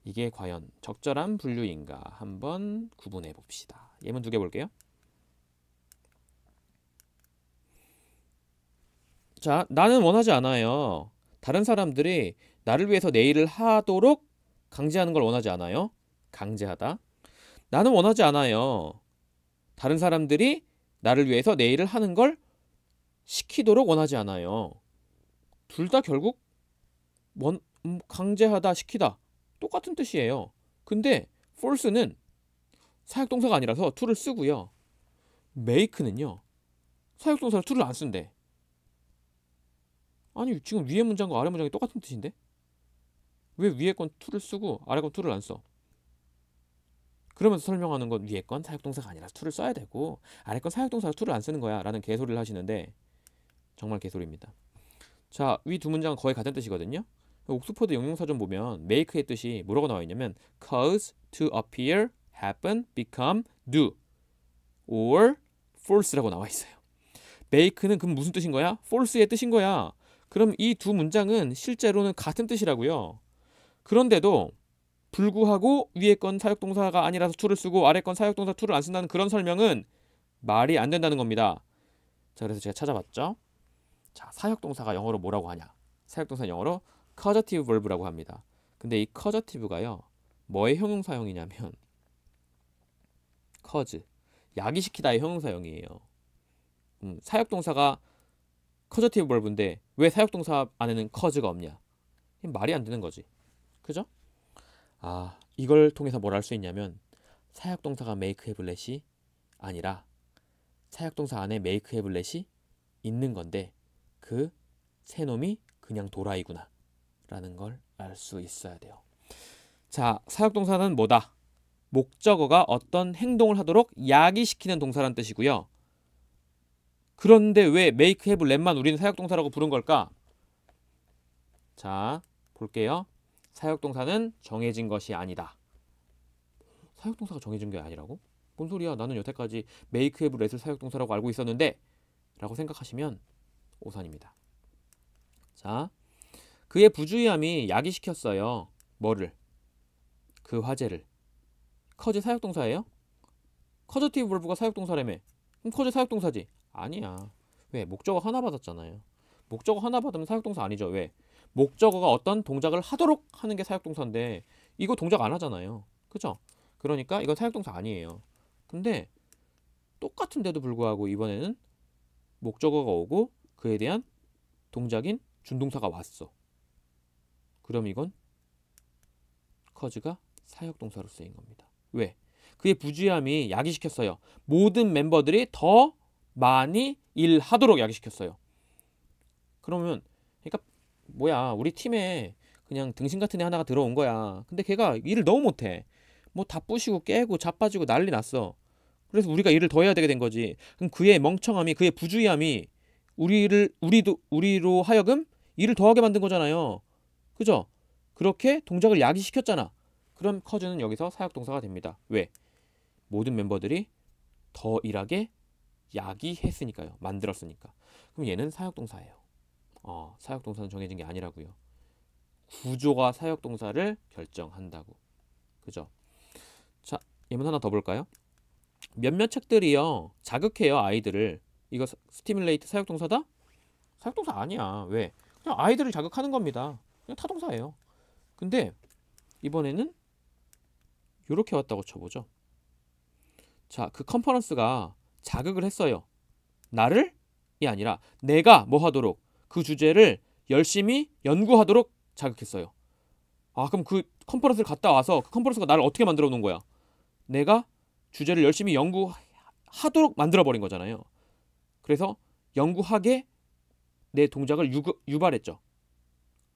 이게 과연 적절한 분류인가 한번 구분해 봅시다. 예문 두 개 볼게요. 자, 나는 원하지 않아요. 다른 사람들이 나를 위해서 내 일을 하도록 강제하는 걸 원하지 않아요. 강제하다. 나는 원하지 않아요. 다른 사람들이 나를 위해서 내 일을 하는 걸 시키도록 원하지 않아요. 둘 다 결국 강제하다, 시키다 똑같은 뜻이에요. 근데 force는 사역동사가 아니라서 to를 쓰고요. make는요. 사역동사를 to를 안 쓴대. 아니 지금 위에 문장과 아래 문장이 똑같은 뜻인데? 왜 위에 건 to를 쓰고 아래 건 to를 안 써? 그러면서 설명하는 건 위에 건 사역동사가 아니라 to를 써야 되고 아래 건 사역동사가 to를 안 쓰는 거야 라는 개소리를 하시는데 정말 개소리입니다. 자, 위 두 문장은 거의 같은 뜻이거든요. 옥스퍼드 영용사전 보면 make의 뜻이 뭐라고 나와 있냐면 cause, to appear, happen, become, do or force라고 나와 있어요. make는 그럼 무슨 뜻인 거야? force의 뜻인 거야. 그럼 이 두 문장은 실제로는 같은 뜻이라고요. 그런데도 불구하고 위에 건 사역동사가 아니라서 to를 쓰고 아래 건 사역동사 to를 안 쓴다는 그런 설명은 말이 안 된다는 겁니다. 자, 그래서 제가 찾아봤죠. 자, 사역동사가 영어로 뭐라고 하냐? 사역동사 영어로 causative verb라고 합니다. 근데 이 causative가요. 뭐의 형용사형이냐면 cause, 야기시키다의 형용사형이에요. 사역동사가 causative verb인데 왜 사역동사 안에는 cause가 없냐? 말이 안 되는 거지. 그죠? 아, 이걸 통해서 뭘 알 수 있냐면 사역동사가 make have let이 아니라 사역동사 안에 make have let이 있는 건데 그 새 놈이 그냥 도라이구나 라는 걸 알 수 있어야 돼요. 자, 사역동사는 뭐다? 목적어가 어떤 행동을 하도록 야기시키는 동사란 뜻이고요. 그런데 왜 make have let만 우리는 사역동사라고 부른 걸까? 자, 볼게요. 사역동사는 정해진 것이 아니다. 사역동사가 정해진 게 아니라고? 뭔 소리야? 나는 여태까지 make have let을 사역동사라고 알고 있었는데 라고 생각하시면 오산입니다. 자, 그의 부주의함이 야기시켰어요. 뭐를? 그 화제를. cause 사역동사예요? causative verb가 사역동사라며. 그럼 cause 사역동사지? 아니야. 왜? 목적어 하나 받았잖아요. 목적어 하나 받으면 사역동사 아니죠. 왜? 목적어가 어떤 동작을 하도록 하는 게 사역동사인데 이거 동작 안 하잖아요. 그죠? 그러니까 이건 사역동사 아니에요. 근데 똑같은데도 불구하고 이번에는 목적어가 오고 그에 대한 동작인 준동사가 왔어. 그럼 이건 cause가 사역동사로 쓰인 겁니다. 왜? 그의 부주의함이 야기시켰어요. 모든 멤버들이 더 많이 일하도록 야기시켰어요. 그러면 그러니까 뭐야, 우리 팀에 그냥 등신 같은 애 하나가 들어온 거야. 근데 걔가 일을 너무 못해. 뭐 다 부시고 깨고 자빠지고 난리 났어. 그래서 우리가 일을 더 해야 되게 된 거지. 그럼 그의 멍청함이, 그의 부주의함이 우리로 하여금 일을 더 하게 만든 거잖아요. 그죠? 그렇게 동작을 야기시켰잖아. 그럼 cause는 여기서 사역동사가 됩니다. 왜? 모든 멤버들이 더 일하게 야기했으니까요. 만들었으니까. 그럼 얘는 사역동사예요. 사역동사는 정해진 게 아니라고요. 구조가 사역동사를 결정한다고. 그죠? 자, 예문 하나 더 볼까요? 몇몇 책들이요 자극해요 아이들을. 이거 스티뮬레이트 사역동사다? 사역동사 아니야. 왜? 그냥 아이들을 자극하는 겁니다. 그냥 타동사예요. 근데 이번에는 이렇게 왔다고 쳐보죠. 자, 그 컨퍼런스가 자극을 했어요. 나를? 이 아니라 내가 뭐 하도록 그 주제를 열심히 연구하도록 자극했어요. 그럼 그 컨퍼런스를 갔다 와서 그 컨퍼런스가 나를 어떻게 만들어 놓은 거야? 내가 주제를 열심히 연구하도록 만들어 버린 거잖아요. 그래서 연구하게 내 동작을 유발했죠.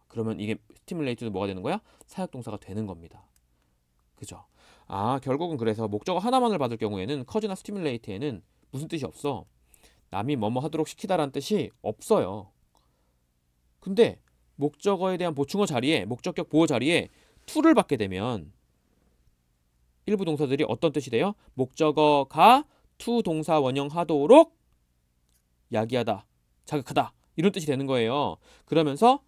그러면 이게 스티뮬레이트도 뭐가 되는 거야? 사역동사가 되는 겁니다. 그죠? 결국은 그래서 목적어 하나만을 받을 경우에는 커즈나 스티뮬레이트에는 무슨 뜻이 없어? 남이 뭐뭐 하도록 시키다라는 뜻이 없어요. 근데 목적어에 대한 보충어 자리에 목적격 보호 자리에 to를 받게 되면 일부 동사들이 어떤 뜻이 돼요? 목적어가 to 동사 원형하도록 야기하다, 자극하다 이런 뜻이 되는 거예요. 그러면서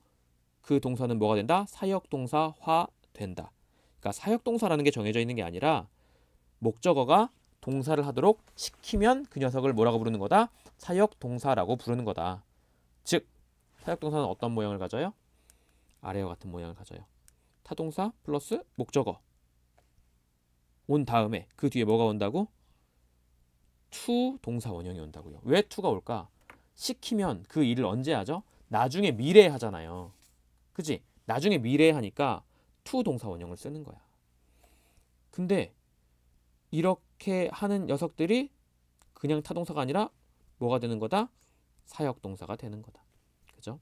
그 동사는 뭐가 된다? 사역동사화 된다. 그러니까 사역동사라는 게 정해져 있는 게 아니라 목적어가 동사를 하도록 시키면 그 녀석을 뭐라고 부르는 거다? 사역동사라고 부르는 거다. 즉 사역동사는 어떤 모양을 가져요? 아래와 같은 모양을 가져요. 타동사 플러스 목적어 온 다음에 그 뒤에 뭐가 온다고? to 동사 원형이 온다고요. 왜 to가 올까? 시키면 그 일을 언제 하죠? 나중에 미래에 하잖아요. 그치? 나중에 미래에 하니까 to 동사 원형을 쓰는 거야. 근데 이렇게 하는 녀석들이 그냥 타동사가 아니라 뭐가 되는 거다? 사역동사가 되는 거다. 그죠?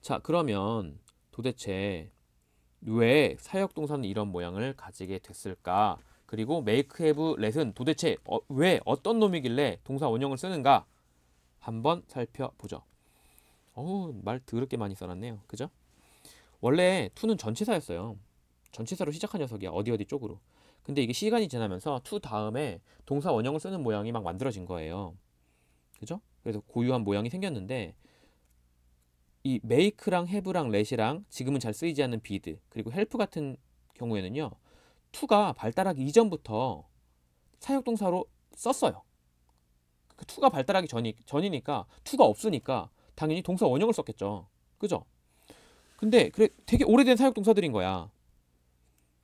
자, 그러면 도대체 왜 사역동사는 이런 모양을 가지게 됐을까? 그리고 make, have, let은 도대체 왜 어떤 놈이길래 동사 원형을 쓰는가? 한번 살펴보죠. 말 더럽게 많이 써놨네요. 그죠? 원래 to는 전치사였어요. 전치사로 시작한 녀석이야. 어디 쪽으로. 근데 이게 시간이 지나면서 to 다음에 동사 원형을 쓰는 모양이 막 만들어진 거예요. 그죠? 그래서 고유한 모양이 생겼는데 이 make랑 have랑 let이랑 지금은 잘 쓰이지 않는 bid 그리고 help 같은 경우에는요. to가 발달하기 이전부터 사역동사로 썼어요. 그 to가 발달하기 전이니까 to가 없으니까 당연히 동사 원형을 썼겠죠. 그죠? 근데 그래 되게 오래된 사역동사들인 거야.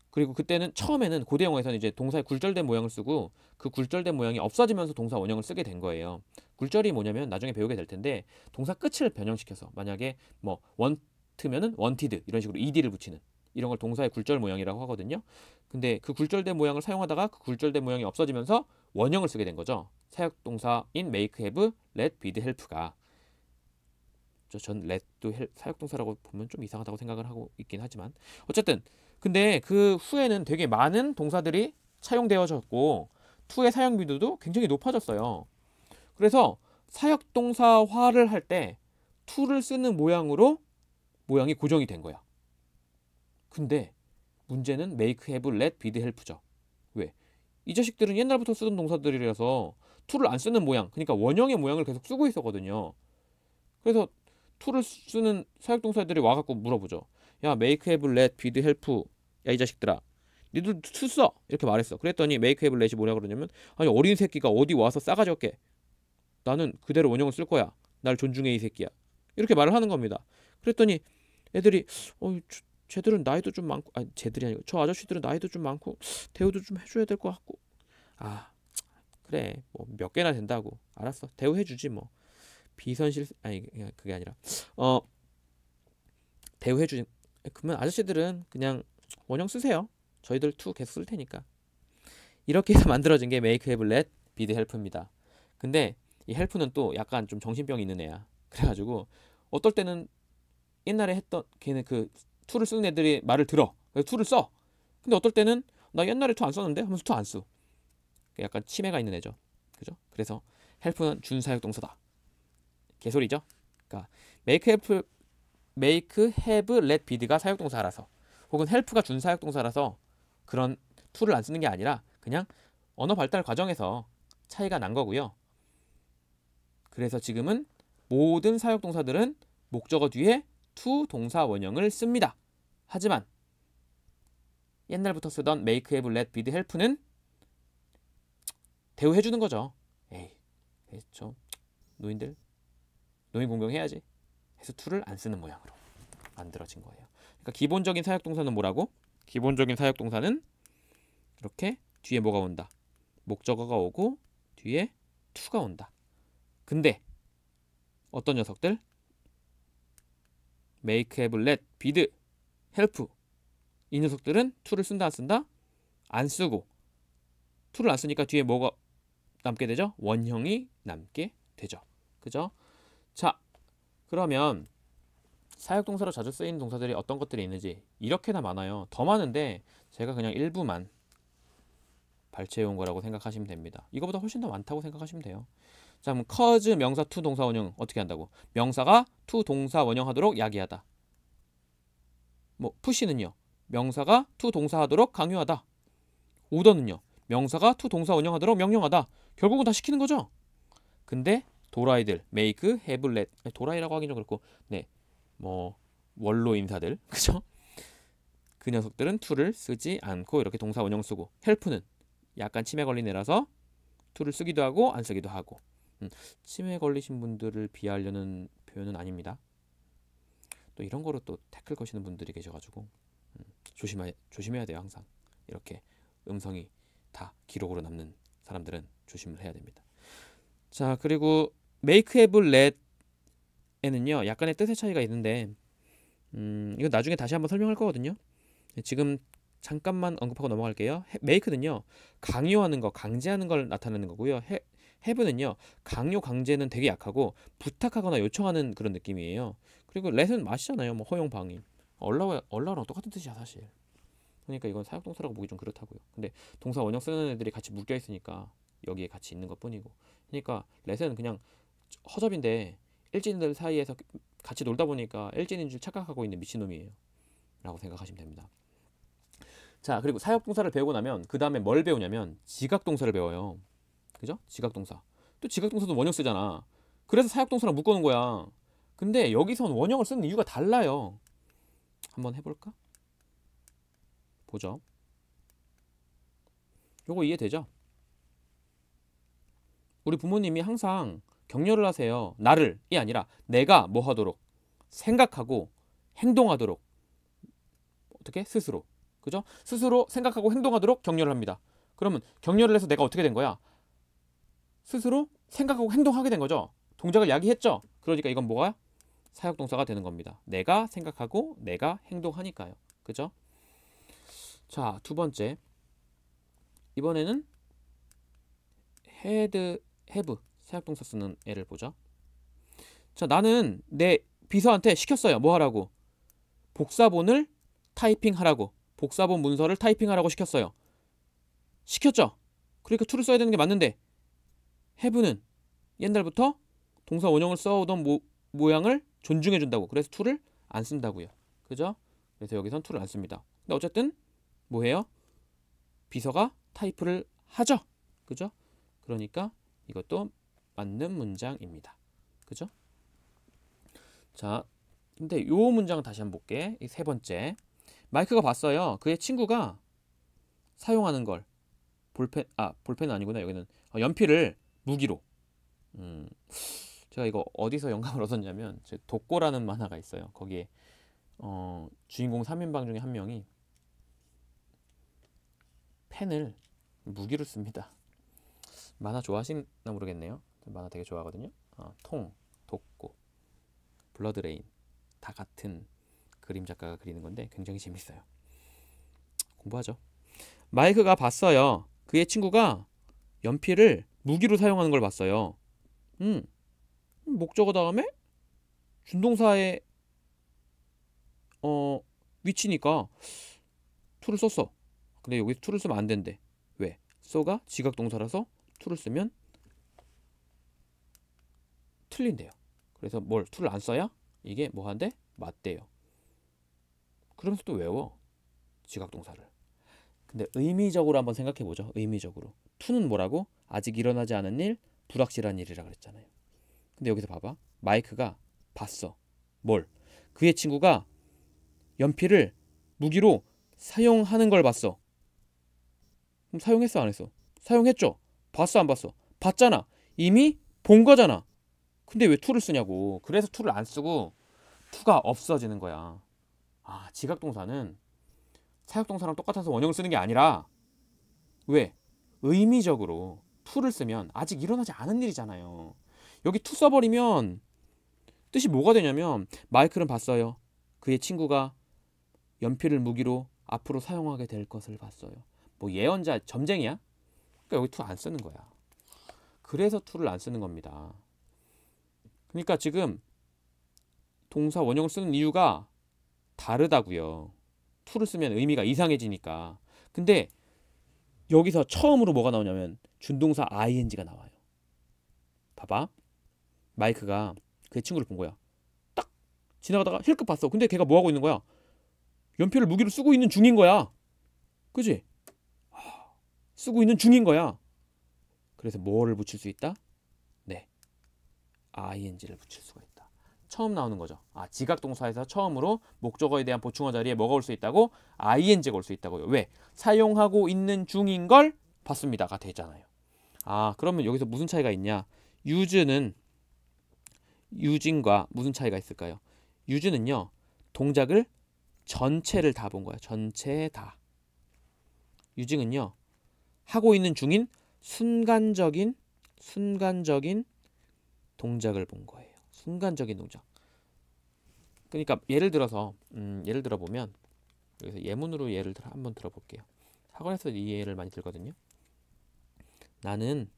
그리고 그때는 처음에는 고대 영어에서는 이제 동사의 굴절된 모양을 쓰고 그 굴절된 모양이 없어지면서 동사 원형을 쓰게 된 거예요. 굴절이 뭐냐면 나중에 배우게 될 텐데 동사 끝을 변형시켜서 만약에 뭐 want면은 wanted 이런 식으로 ed를 붙이는 이런 걸 동사의 굴절 모양이라고 하거든요. 근데 그 굴절된 모양을 사용하다가 그 굴절된 모양이 없어지면서 원형을 쓰게 된 거죠. 사역동사인 make, have, let, bid, help가 전 let도 사역동사라고 보면 좀 이상하다고 생각을 하고 있긴 하지만 어쨌든 근데 그 후에는 되게 많은 동사들이 차용되어졌고 to의 사용 빈도도 굉장히 높아졌어요. 그래서 사역동사화를 할 때 to를 쓰는 모양으로 모양이 고정이 된 거야. 근데 문제는 make, have, let, bid, help죠. 왜? 이 자식들은 옛날부터 쓰던 동사들이라서 to를 안 쓰는 모양, 그러니까 원형의 모양을 계속 쓰고 있었거든요. 그래서 to를 쓰는 사역동사들이 와갖고 물어보죠. 야, make, have, let, bid, help. 야, 이 자식들아. 니들 to 써. 이렇게 말했어. 그랬더니 make, have, let이 뭐라 그러냐면 아니 어린 새끼가 어디 와서 싸가지 없게. 나는 그대로 원형을 쓸 거야. 날 존중해 이 새끼야. 이렇게 말을 하는 겁니다. 그랬더니 애들이 쟤들은 나이도 좀 많고 쟤들이 아니고 저 아저씨들은 나이도 좀 많고 대우도 좀 해줘야 될 것 같고 그래 뭐 몇 개나 된다고 알았어 대우해주지 뭐 비선실 아니 그게 아니라 대우해주지 그러면 아저씨들은 그냥 원형 쓰세요. 저희들 to 계속 쓸 테니까. 이렇게 해서 만들어진 게 make, have, let, bid, help입니다. 근데 이 help는 또 약간 좀 정신병이 있는 애야. 그래가지고 어떨 때는 옛날에 했던 걔는 그 to를 쓰는 애들이 말을 들어. 그래서 to를 써. 근데 어떨 때는 나 옛날에 to 안 썼는데 하면서 to 안 써. 약간 치매가 있는 애죠. 그죠? 그래서 help는 준사역동사다. 개소리죠? 그러니까 make, have, let, bid가 사역동사라서 혹은 help가 준사역동사라서 그런 to를 안 쓰는 게 아니라 그냥 언어 발달 과정에서 차이가 난 거고요. 그래서 지금은 모든 사역 동사들은 목적어 뒤에 to 동사 원형을 씁니다. 하지만 옛날부터 쓰던 make, have, let, bid, help는 대우해주는 거죠. 에이, 저 노인들 노인 공경해야지 해서 to를 안 쓰는 모양으로 만들어진 거예요. 그러니까 기본적인 사역 동사는 뭐라고? 기본적인 사역 동사는 이렇게 뒤에 뭐가 온다. 목적어가 오고 뒤에 to가 온다. 근데 어떤 녀석들? make, have, let, bid, help 이 녀석들은 to를 쓴다 안 쓴다? 안 쓰고 to를 안 쓰니까 뒤에 뭐가 남게 되죠? 원형이 남게 되죠. 그죠? 자, 그러면 사역동사로 자주 쓰이는 동사들이 어떤 것들이 있는지 이렇게나 많아요. 더 많은데 제가 그냥 일부만 발췌해온 거라고 생각하시면 됩니다. 이거보다 훨씬 더 많다고 생각하시면 돼요. 자, 그럼 cause 명사 to 동사 원형 어떻게 한다고? 명사가 to 동사 원형하도록 야기하다. 뭐 push는요. 명사가 to 동사 하도록 강요하다. order는요. 명사가 to 동사 원형하도록 명령하다. 결국은 다 시키는 거죠. 근데 도라이들 make, have, let 도라이라고 하긴 좀 그렇고 네, 뭐 원로 인사들 그죠? 그 녀석들은 to를 쓰지 않고 이렇게 동사 원형 쓰고 help는 약간 치매 걸린 애라서 to를 쓰기도 하고 안 쓰기도 하고 치매 걸리신 분들을 비하하려는 표현은 아닙니다. 또 이런 거로 또 태클 거시는 분들이 계셔가지고 조심해야 돼요. 항상 이렇게 음성이 다 기록으로 남는 사람들은 조심을 해야 됩니다. 자, 그리고 make, have, let에는요 약간의 뜻의 차이가 있는데 이거 나중에 다시 한번 설명할 거거든요. 지금 잠깐만 언급하고 넘어갈게요. make는요 강요하는 거, 강제하는 걸 나타내는 거고요. have는요 강요, 강제는 되게 약하고 부탁하거나 요청하는 그런 느낌이에요. 그리고 let은 마시잖아요. 뭐 허용, 방임. 얼라랑 똑같은 뜻이야 사실. 그러니까 이건 사역동사라고 보기 좀 그렇다고요. 근데 동사 원형 쓰는 애들이 같이 묶여 있으니까 여기에 같이 있는 것 뿐이고. 그러니까 let은 그냥 허접인데 일진들 사이에서 같이 놀다 보니까 일진인 줄 착각하고 있는 미친놈이에요 라고 생각하시면 됩니다. 자, 그리고 사역동사를 배우고 나면 그 다음에 뭘 배우냐면 지각동사를 배워요. 그죠? 지각동사. 또 지각동사도 원형 쓰잖아. 그래서 사역동사랑 묶어놓은 거야. 근데 여기선 원형을 쓰는 이유가 달라요. 한번 해볼까? 보죠. 요거 이해되죠? 우리 부모님이 항상 격려를 하세요. 나를이 아니라 내가 뭐 하도록 생각하고 행동하도록 어떻게? 스스로. 그죠? 스스로 생각하고 행동하도록 격려를 합니다. 그러면 격려를 해서 내가 어떻게 된 거야? 스스로 생각하고 행동하게 된 거죠. 동작을 야기했죠. 그러니까 이건 뭐가? 사역동사가 되는 겁니다. 내가 생각하고 내가 행동하니까요. 그죠? 자, 두 번째. 이번에는 had, have 사역동사 쓰는 애를 보죠. 자, 나는 내 비서한테 시켰어요. 뭐 하라고? 복사본을 타이핑하라고. 복사본 문서를 타이핑하라고 시켰어요. 시켰죠? 그러니까 to를 써야 되는 게 맞는데 have는 옛날부터 동사 원형을 써오던 모양을 존중해준다고. 그래서 to를 안 쓴다고요. 그죠? 그래서 여기선 to를 안 씁니다. 근데 어쨌든 뭐해요? 비서가 타이프를 하죠. 그죠? 그러니까 이것도 맞는 문장입니다. 그죠? 자, 근데 요 문장 다시 한번 볼게. 이 세 번째. 마이크가 봤어요. 그의 친구가 사용하는 걸 볼펜은 아니구나. 여기는 연필을 무기로. 제가 이거 어디서 영감을 얻었냐면 제 독고라는 만화가 있어요. 거기에 주인공 3인방 중에 한 명이 펜을 무기로 씁니다. 만화 좋아하시나 모르겠네요. 만화 되게 좋아하거든요. 통, 독고, 블러드레인 다 같은 그림 작가가 그리는 건데 굉장히 재밌어요. 공부하죠. 마이크가 봤어요. 그의 친구가 연필을 무기로 사용하는 걸 봤어요. 목적어 다음에 준동사의 위치니까 to를 썼어. 근데 여기서 to를 쓰면 안 된대. 왜? so가 지각동사라서 to를 쓰면 틀린대요. 그래서 to를 안 써야 이게 뭐 한대? 맞대요. 그러면서 또 외워. 지각동사를. 근데 의미적으로 한번 생각해 보죠. 의미적으로. to는 뭐라고? 아직 일어나지 않은 일, 불확실한 일이라 그랬잖아요. 근데 여기서 봐봐. 마이크가 봤어. 뭘? 그의 친구가 연필을 무기로 사용하는 걸 봤어. 그럼 사용했어, 안 했어? 사용했죠. 봤어, 안 봤어? 봤잖아. 이미 본 거잖아. 근데 왜 to를 쓰냐고. 그래서 to를 안 쓰고 to가 없어지는 거야. 아, 지각동사는 사역동사랑 똑같아서 원형을 쓰는 게 아니라 왜? 의미적으로 to를 쓰면 아직 일어나지 않은 일이잖아요. 여기 to 써버리면 뜻이 뭐가 되냐면 마이클은 봤어요. 그의 친구가 연필을 무기로 앞으로 사용하게 될 것을 봤어요. 뭐 예언자 점쟁이야? 그러니까 여기 to 안 쓰는 거야. 그래서 to를 안 쓰는 겁니다. 그러니까 지금 동사 원형을 쓰는 이유가 다르다고요. to를 쓰면 의미가 이상해지니까. 근데 여기서 처음으로 뭐가 나오냐면 준동사 ing가 나와요. 봐봐. 마이크가 그의 친구를 본 거야. 딱 지나가다가 힐끗 봤어. 근데 걔가 뭐 하고 있는 거야? 연필을 무기로 쓰고 있는 중인 거야. 그지? 쓰고 있는 중인 거야. 그래서 뭐를 붙일 수 있다? 네, ing를 붙일 수가 있다. 처음 나오는 거죠. 아, 지각동사에서 처음으로 목적어에 대한 보충어 자리에 뭐가 올 수 있다고? ing가 올 수 있다고요. 왜? 사용하고 있는 중인 걸 봤습니다가 되잖아요. 아, 그러면 여기서 무슨 차이가 있냐? use는 using과 무슨 차이가 있을까요? use는요, 동작을 전체를 다 본 거야. 전체 다. using은요, 하고 있는 중인 순간적인 동작을 본 거예요. 순간적인 동작. 그러니까 예를 들어서 예를 들어 보면 여기서 예문으로 예를 들어 한번 들어볼게요. 학원에서 이 예를 많이 들거든요. 나는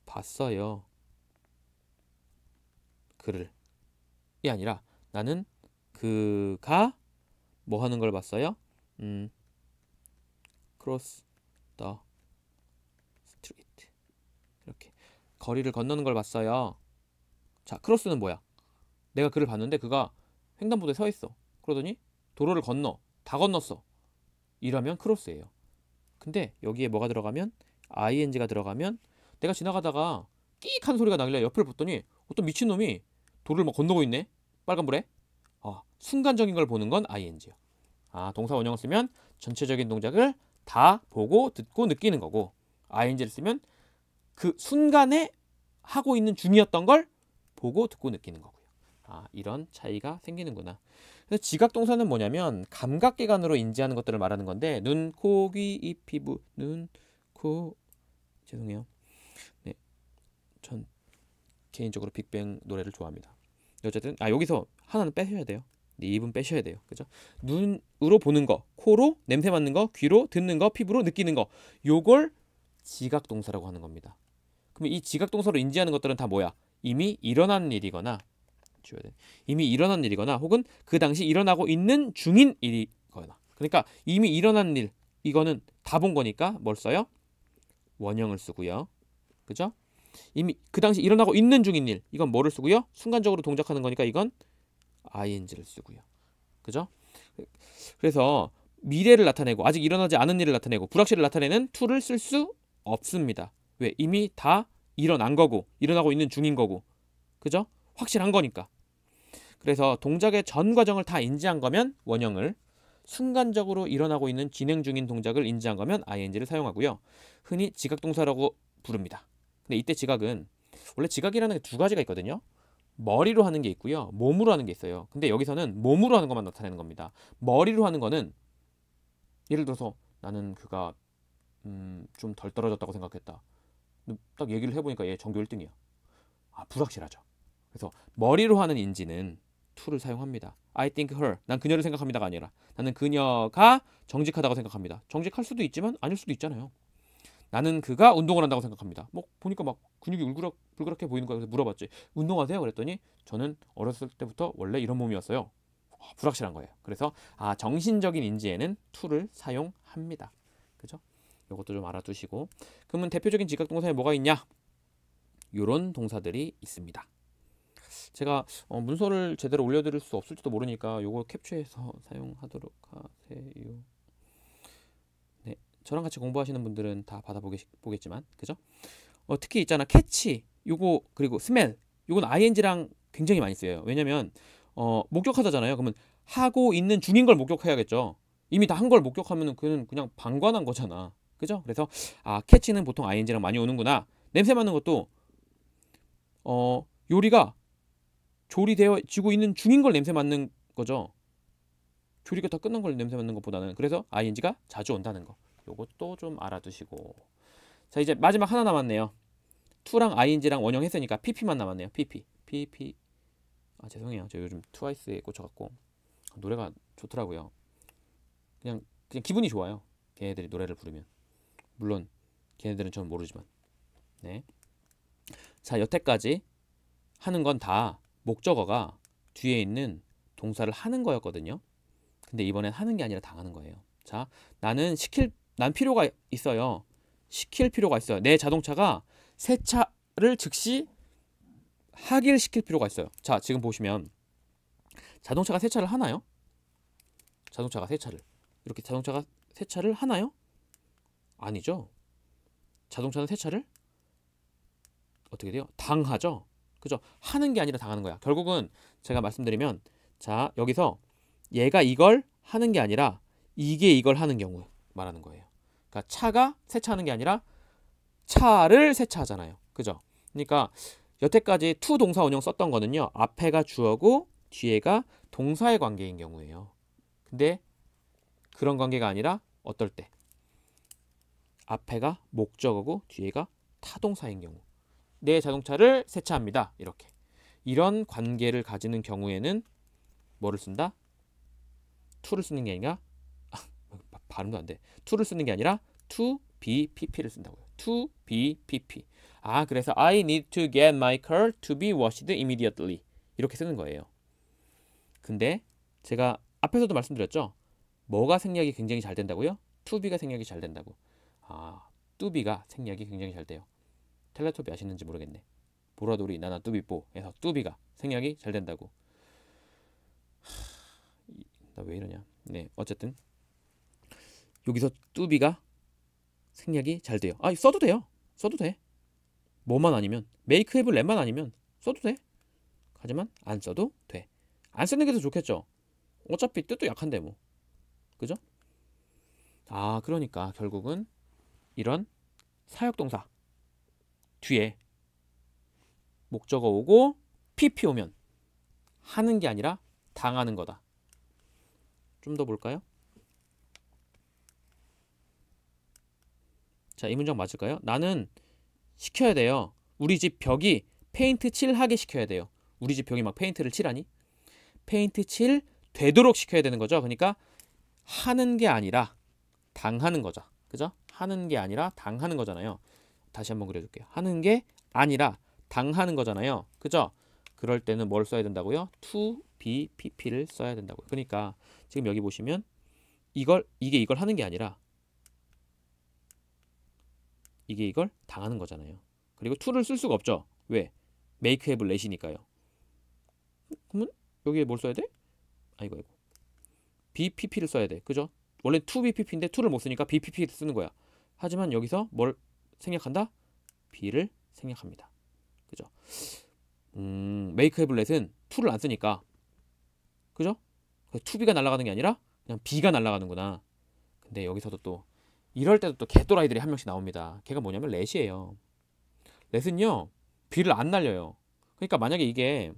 봤어요. 그를. 이 아니라 나는 그가 뭐 하는 걸 봤어요? cross the street. 이렇게 거리를 건너는 걸 봤어요. 자, 크로스는 뭐야? 내가 그를 봤는데 그가 횡단보도에 서 있어. 그러더니 도로를 건너. 다 건넜어. 이러면 크로스예요. 근데 여기에 뭐가 들어가면 ing가 들어가면 내가 지나가다가 끼익 하는 소리가 나길래 옆을 봤더니 어떤 미친놈이 도로를 막 건너고 있네. 빨간불에. 순간적인 걸 보는 건 ing요. 아, 동사 원형을 쓰면 전체적인 동작을 다 보고 듣고 느끼는 거고, ing를 쓰면 그 순간에 하고 있는 중이었던 걸 보고 듣고 느끼는 거고요. 아, 이런 차이가 생기는구나. 그래서 지각동사는 뭐냐면 감각기관으로 인지하는 것들을 말하는 건데, 눈, 코, 귀, 입, 피부, 눈, 코, 죄송해요. 네, 전 개인적으로 빅뱅 노래를 좋아합니다. 어쨌든 여기서 하나는 빼셔야 돼요. 네, 입은 빼셔야 돼요. 그죠? 눈으로 보는 거, 코로 냄새 맡는 거, 귀로 듣는 거, 피부로 느끼는 거, 요걸 지각동사라고 하는 겁니다. 그럼 이 지각동사로 인지하는 것들은 다 뭐야? 이미 일어난 일이거나, 이미 일어난 일이거나, 혹은 그 당시 일어나고 있는 중인 일이거나. 그러니까 이미 일어난 일, 이거는 다 본 거니까 뭘 써요? 원형을 쓰고요. 그죠? 이미 그 당시 일어나고 있는 중인 일, 이건 뭐를 쓰고요? 순간적으로 동작하는 거니까 이건 ing를 쓰고요. 그죠? 그래서 미래를 나타내고 아직 일어나지 않은 일을 나타내고 불확실을 나타내는 to를 쓸 수 없습니다. 왜? 이미 다 일어난 거고 일어나고 있는 중인 거고, 그죠? 확실한 거니까. 그래서 동작의 전 과정을 다 인지한 거면 원형을, 순간적으로 일어나고 있는 진행 중인 동작을 인지한 거면 ing를 사용하고요. 흔히 지각동사라고 부릅니다. 근데 이때 지각은 원래 지각이라는 게 두 가지가 있거든요. 머리로 하는 게 있고요, 몸으로 하는 게 있어요. 근데 여기서는 몸으로 하는 것만 나타내는 겁니다. 머리로 하는 거는 예를 들어서 나는 그가 좀 덜 떨어졌다고 생각했다. 딱 얘기를 해보니까 얘 전교 1등이야. 아, 불확실하죠. 그래서 머리로 하는 인지는 to를 사용합니다. I think her, 난 그녀를 생각합니다가 아니라 나는 그녀가 정직하다고 생각합니다. 정직할 수도 있지만 아닐 수도 있잖아요. 나는 그가 운동을 한다고 생각합니다. 뭐 보니까 막 근육이 울그락불그락해 보이는 거야. 그래서 물어봤지. 운동하세요? 그랬더니 저는 어렸을 때부터 원래 이런 몸이었어요. 불확실한 거예요. 그래서 정신적인 인지에는 to를 사용합니다. 그죠? 이것도 좀 알아두시고. 그러면 대표적인 지각동사에 뭐가 있냐? 요런 동사들이 있습니다. 제가 문서를 제대로 올려드릴 수 없을지도 모르니까 요거 캡처해서 사용하도록 하세요. 네, 저랑 같이 공부하시는 분들은 다 받아보겠지만, 그죠? 특히 있잖아, 캐치, 요거 그리고 스멜, 요건 ing랑 굉장히 많이 쓰여요. 왜냐면 목격하다잖아요. 그러면 하고 있는 중인 걸 목격해야겠죠. 이미 다 한 걸 목격하면은 그는 그냥 방관한 거잖아. 그죠? 그래서 캐치는 보통 ing랑 많이 오는구나. 냄새 맡는 것도 요리가 조리되어지고 있는 중인 걸 냄새 맡는 거죠. 조리가 다 끝난 걸 냄새 맡는 것보다는. 그래서 ing가 자주 온다는 거. 요것도 좀 알아두시고. 자, 이제 마지막 하나 남았네요. to랑 ing랑 원형했으니까 pp만 남았네요. pp. 죄송해요. 저 요즘 트와이스에 꽂혀갖고 노래가 좋더라고요. 그냥 기분이 좋아요. 걔네들이 노래를 부르면. 물론 걔네들은 저는 모르지만. 네. 자, 여태까지 하는 건 다 목적어가 뒤에 있는 동사를 하는 거였거든요. 근데 이번엔 하는 게 아니라 당하는 거예요. 자, 난 필요가 있어요. 시킬 필요가 있어요. 내 자동차가 세차를 즉시 하길 시킬 필요가 있어요. 자, 지금 보시면 자동차가 세차를 하나요? 자동차가 세차를 하나요? 아니죠. 자동차는 세차를 어떻게 돼요? 당하죠. 그죠? 하는 게 아니라 당하는 거야. 결국은 제가 말씀드리면, 자, 여기서 얘가 이걸 하는 게 아니라 이게 이걸 하는 경우 말하는 거예요. 그러니까 차가 세차하는 게 아니라 차를 세차하잖아요. 그죠? 그러니까 여태까지 to 동사 원형 썼던 거는요, 앞에가 주어고 뒤에가 동사의 관계인 경우예요. 근데 그런 관계가 아니라 어떨 때? 앞에가 목적어고 뒤에가 타동사인 경우. 내 자동차를 세차합니다. 이렇게. 이런 관계를 가지는 경우에는 뭐를 쓴다? to를 쓰는 게 아니라 발음도 안 돼. to를 쓰는 게 아니라 to be pp를 쓴다고요. to be pp. 그래서 I need to get my car to be washed immediately. 이렇게 쓰는 거예요. 근데 제가 앞에서도 말씀드렸죠. 뭐가 생략이 굉장히 잘 된다고요? to be가 생략이 잘 된다고. to be가 생략이 굉장히 잘 돼요. 텔레토비 아시는지 모르겠네. 보라돌이 나나 뚜비뽀에서 to be가 생략이 잘 된다고. 나 왜 이러냐. 네, 어쨌든 여기서 to be가 생략이 잘 돼요. 써도 돼요. 써도 돼. 뭐만 아니면, make, have, let만 아니면 써도 돼. 하지만 안 써도 돼. 안 쓰는 게 더 좋겠죠. 어차피 뜻도 약한데 뭐. 그죠? 그러니까 결국은 이런 사역동사 뒤에 목적어 오고 pp 오면 하는 게 아니라 당하는 거다. 좀 더 볼까요? 자, 이 문장 맞을까요? 나는 시켜야 돼요. 우리 집 벽이 페인트 칠하게 시켜야 돼요. 우리 집 벽이 막 페인트를 칠하니? 페인트 칠 되도록 시켜야 되는 거죠. 그러니까 하는 게 아니라 당하는 거죠. 그죠? 하는 게 아니라 당하는 거잖아요. 다시 한번 그려줄게요. 하는 게 아니라 당하는 거잖아요. 그죠? 그럴 때는 뭘 써야 된다고요? to be pp를 써야 된다고요. 그러니까 지금 여기 보시면 이게 이걸 하는 게 아니라 이게 이걸 당하는 거잖아요. 그리고 to를 쓸 수가 없죠. 왜? make, have, let이니까요. 그러면 여기에 뭘 써야 돼? 이거 be pp를 써야 돼. 그죠? 원래 to be pp인데 to를 못 쓰니까 be pp를 쓰는 거야. 하지만 여기서 뭘 생략한다? be를 생략합니다. 그죠? make, have, let은 to를 안 쓰니까, 그죠? to be가 날아가는 게 아니라 그냥 be가 날아가는구나. 근데 여기서도 또 이럴 때도 또 개또라이들이 한 명씩 나옵니다. 걔가 뭐냐면 let이에요. let은요 be를 안 날려요. 그러니까 만약에 이게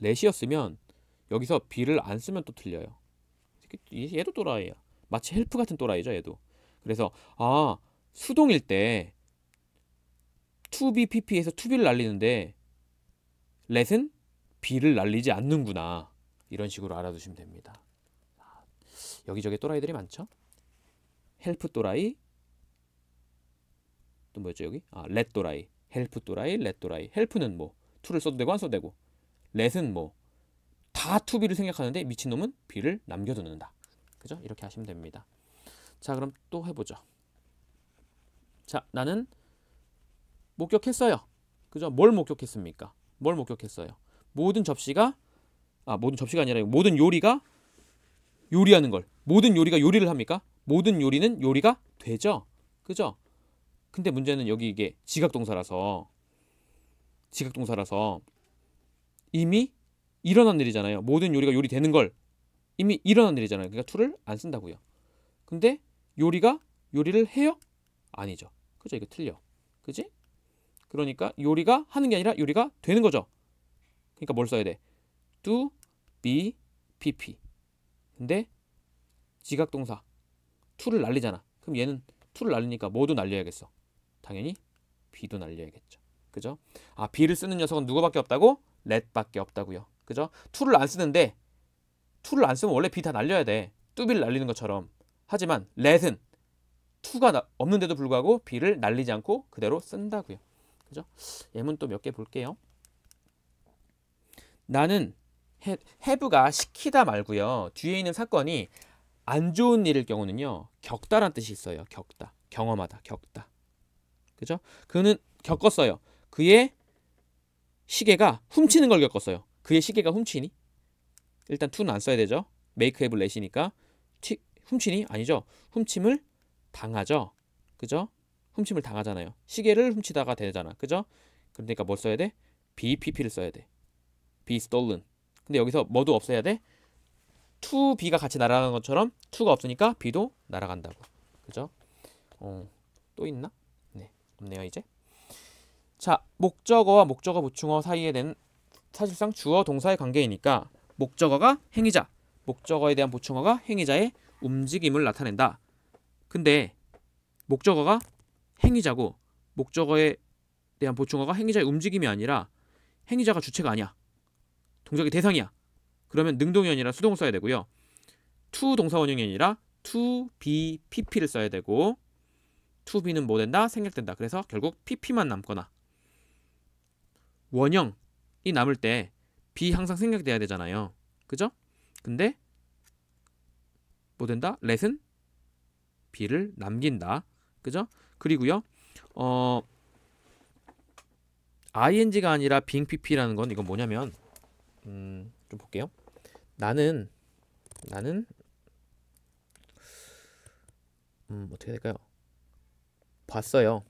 let이었으면 여기서 be를 안 쓰면 또 틀려요. 얘도 또라이야. 마치 help 같은 또라이죠, 얘도. 그래서 수동일 때 to be pp에서 to be를 날리는데 let은 be를 날리지 않는구나. 이런 식으로 알아두시면 됩니다. 여기저기 또라이들이 많죠. help 또라이, 또 뭐였죠 여기? let 또라이, help 또라이, let 또라이. help는 뭐 to를 써도 되고 안 써도 되고, let은 뭐 다 to be를 생각하는데 미친놈은 be를 남겨두는다. 그죠? 이렇게 하시면 됩니다. 자, 그럼 또 해보죠. 자, 나는 목격했어요. 그죠? 뭘 목격했습니까? 뭘 목격했어요? 모든 접시가 아니라 모든 요리가 요리하는 걸. 모든 요리가 요리를 합니까? 모든 요리는 요리가 되죠. 그죠? 근데 문제는 여기 이게 지각동사라서 이미 일어난 일이잖아요. 모든 요리가 요리되는 걸 이미 일어난 일이잖아요. 그러니까 to를 안 쓴다고요. 근데 요리가 요리를 해요? 아니죠. 그죠? 이거 틀려. 그지? 그러니까 요리가 하는 게 아니라 요리가 되는 거죠. 그러니까 뭘 써야 돼? do, be, pp. 근데 지각동사 to를 날리잖아. 그럼 얘는 to를 날리니까 뭐도 날려야겠어? 당연히 be도 날려야겠죠. 그죠? 아, be를 쓰는 녀석은 누구밖에 없다고? let밖에 없다고요. 그죠? to를 안 쓰는데 to를 안 쓰면 원래 be 다 날려야 돼. do, be를 날리는 것처럼. 하지만 let은 to가 없는데도 불구하고 be를 날리지 않고 그대로 쓴다고요. 그죠? 예문 또 몇 개 볼게요. 나는 have가 시키다 말고요. 뒤에 있는 사건이 안 좋은 일일 경우는요. 겪다란 뜻이 있어요. 겪다. 경험하다. 겪다. 그죠? 그는 겪었어요. 그의 시계가 훔치는 걸 겪었어요. 그의 시계가 훔치니? 일단 to는 안 써야 되죠. make, have, let이니까. 훔치니? 아니죠. 훔침을 당하죠. 그죠? 훔침을 당하잖아요. 시계를 훔치다가 되잖아. 그죠? 그러니까 뭘 써야 돼? be, pp를 써야 돼. be stolen. 근데 여기서 뭐도 없어야 돼? to, be가 같이 날아가는 것처럼 to가 없으니까 be도 날아간다고. 그죠? 또 있나? 네, 없네요 이제. 자, 목적어와 목적어 보충어 사이에 된 사실상 주어 동사의 관계이니까 목적어가 행위자, 목적어에 대한 보충어가 행위자의 움직임을 나타낸다. 근데 목적어가 행위자고 목적어에 대한 보충어가 행위자의 움직임이 아니라 행위자가 주체가 아니야. 동작의 대상이야. 그러면 능동이 아니라 수동을 써야 되고요. to 동사 원형이 아니라 to, be, pp를 써야 되고 to, be는 뭐 된다? 생략된다. 그래서 결국 pp만 남거나 원형이 남을 때 be 항상 생략돼야 되잖아요. 그죠? 근데 뭐 된다? let은 be를 남긴다. 그죠? 그리고요. ing가 아니라 being pp라는 건 이건 뭐냐면 좀 볼게요. 나는 어떻게 될까요? 봤어요.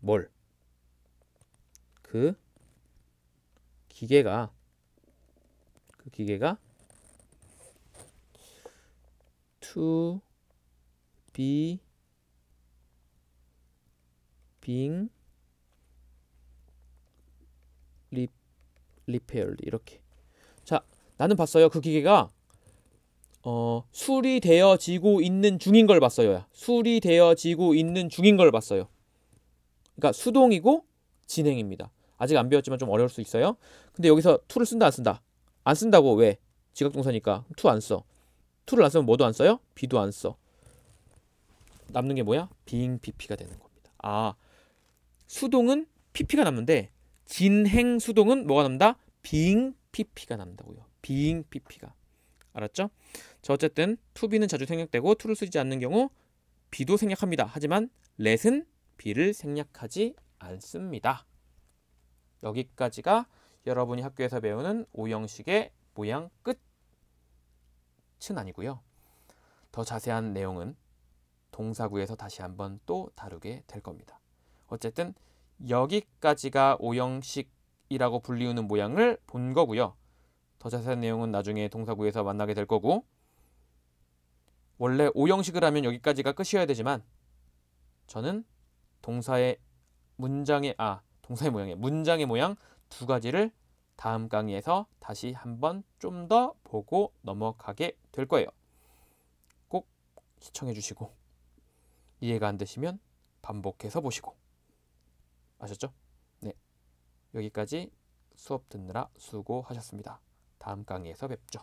뭘? 그 기계가 to be being repaired 이렇게. 자, 나는 봤어요. 그 기계가 수리되어지고 있는 중인 걸 봤어요. 수리되어지고 있는 중인 걸 봤어요. 그러니까 수동이고 진행입니다. 아직 안 배웠지만 좀 어려울 수 있어요. 근데 여기서 to를 쓴다 안 쓴다? 안 쓴다고. 왜? 지각동사니까 to 안 써. to를 안 쓰면 뭐도 안 써요? be도 안 써. 남는 게 뭐야? being pp가 되는 겁니다. 아, 수동은 pp가 남는데 진행 수동은 뭐가 남다? being pp가 남는다고요. being pp가. 알았죠? 자, 어쨌든 to be는 자주 생략되고 to를 쓰지 않는 경우 be도 생략합니다. 하지만 let은 be를 생략하지 않습니다. 여기까지가 여러분이 학교에서 배우는 오형식의 모양 끝은 아니고요. 더 자세한 내용은 동사구에서 다시 한번 또 다루게 될 겁니다. 어쨌든 여기까지가 오형식이라고 불리우는 모양을 본 거고요. 더 자세한 내용은 나중에 동사구에서 만나게 될 거고, 원래 오형식을 하면 여기까지가 끝이어야 되지만 저는 동사의 모양 두 가지를 다음 강의에서 다시 한번 좀 더 보고 넘어가게 될 거예요. 꼭 시청해 주시고 이해가 안 되시면 반복해서 보시고. 아셨죠? 네, 여기까지 수업 듣느라 수고하셨습니다. 다음 강의에서 뵙죠.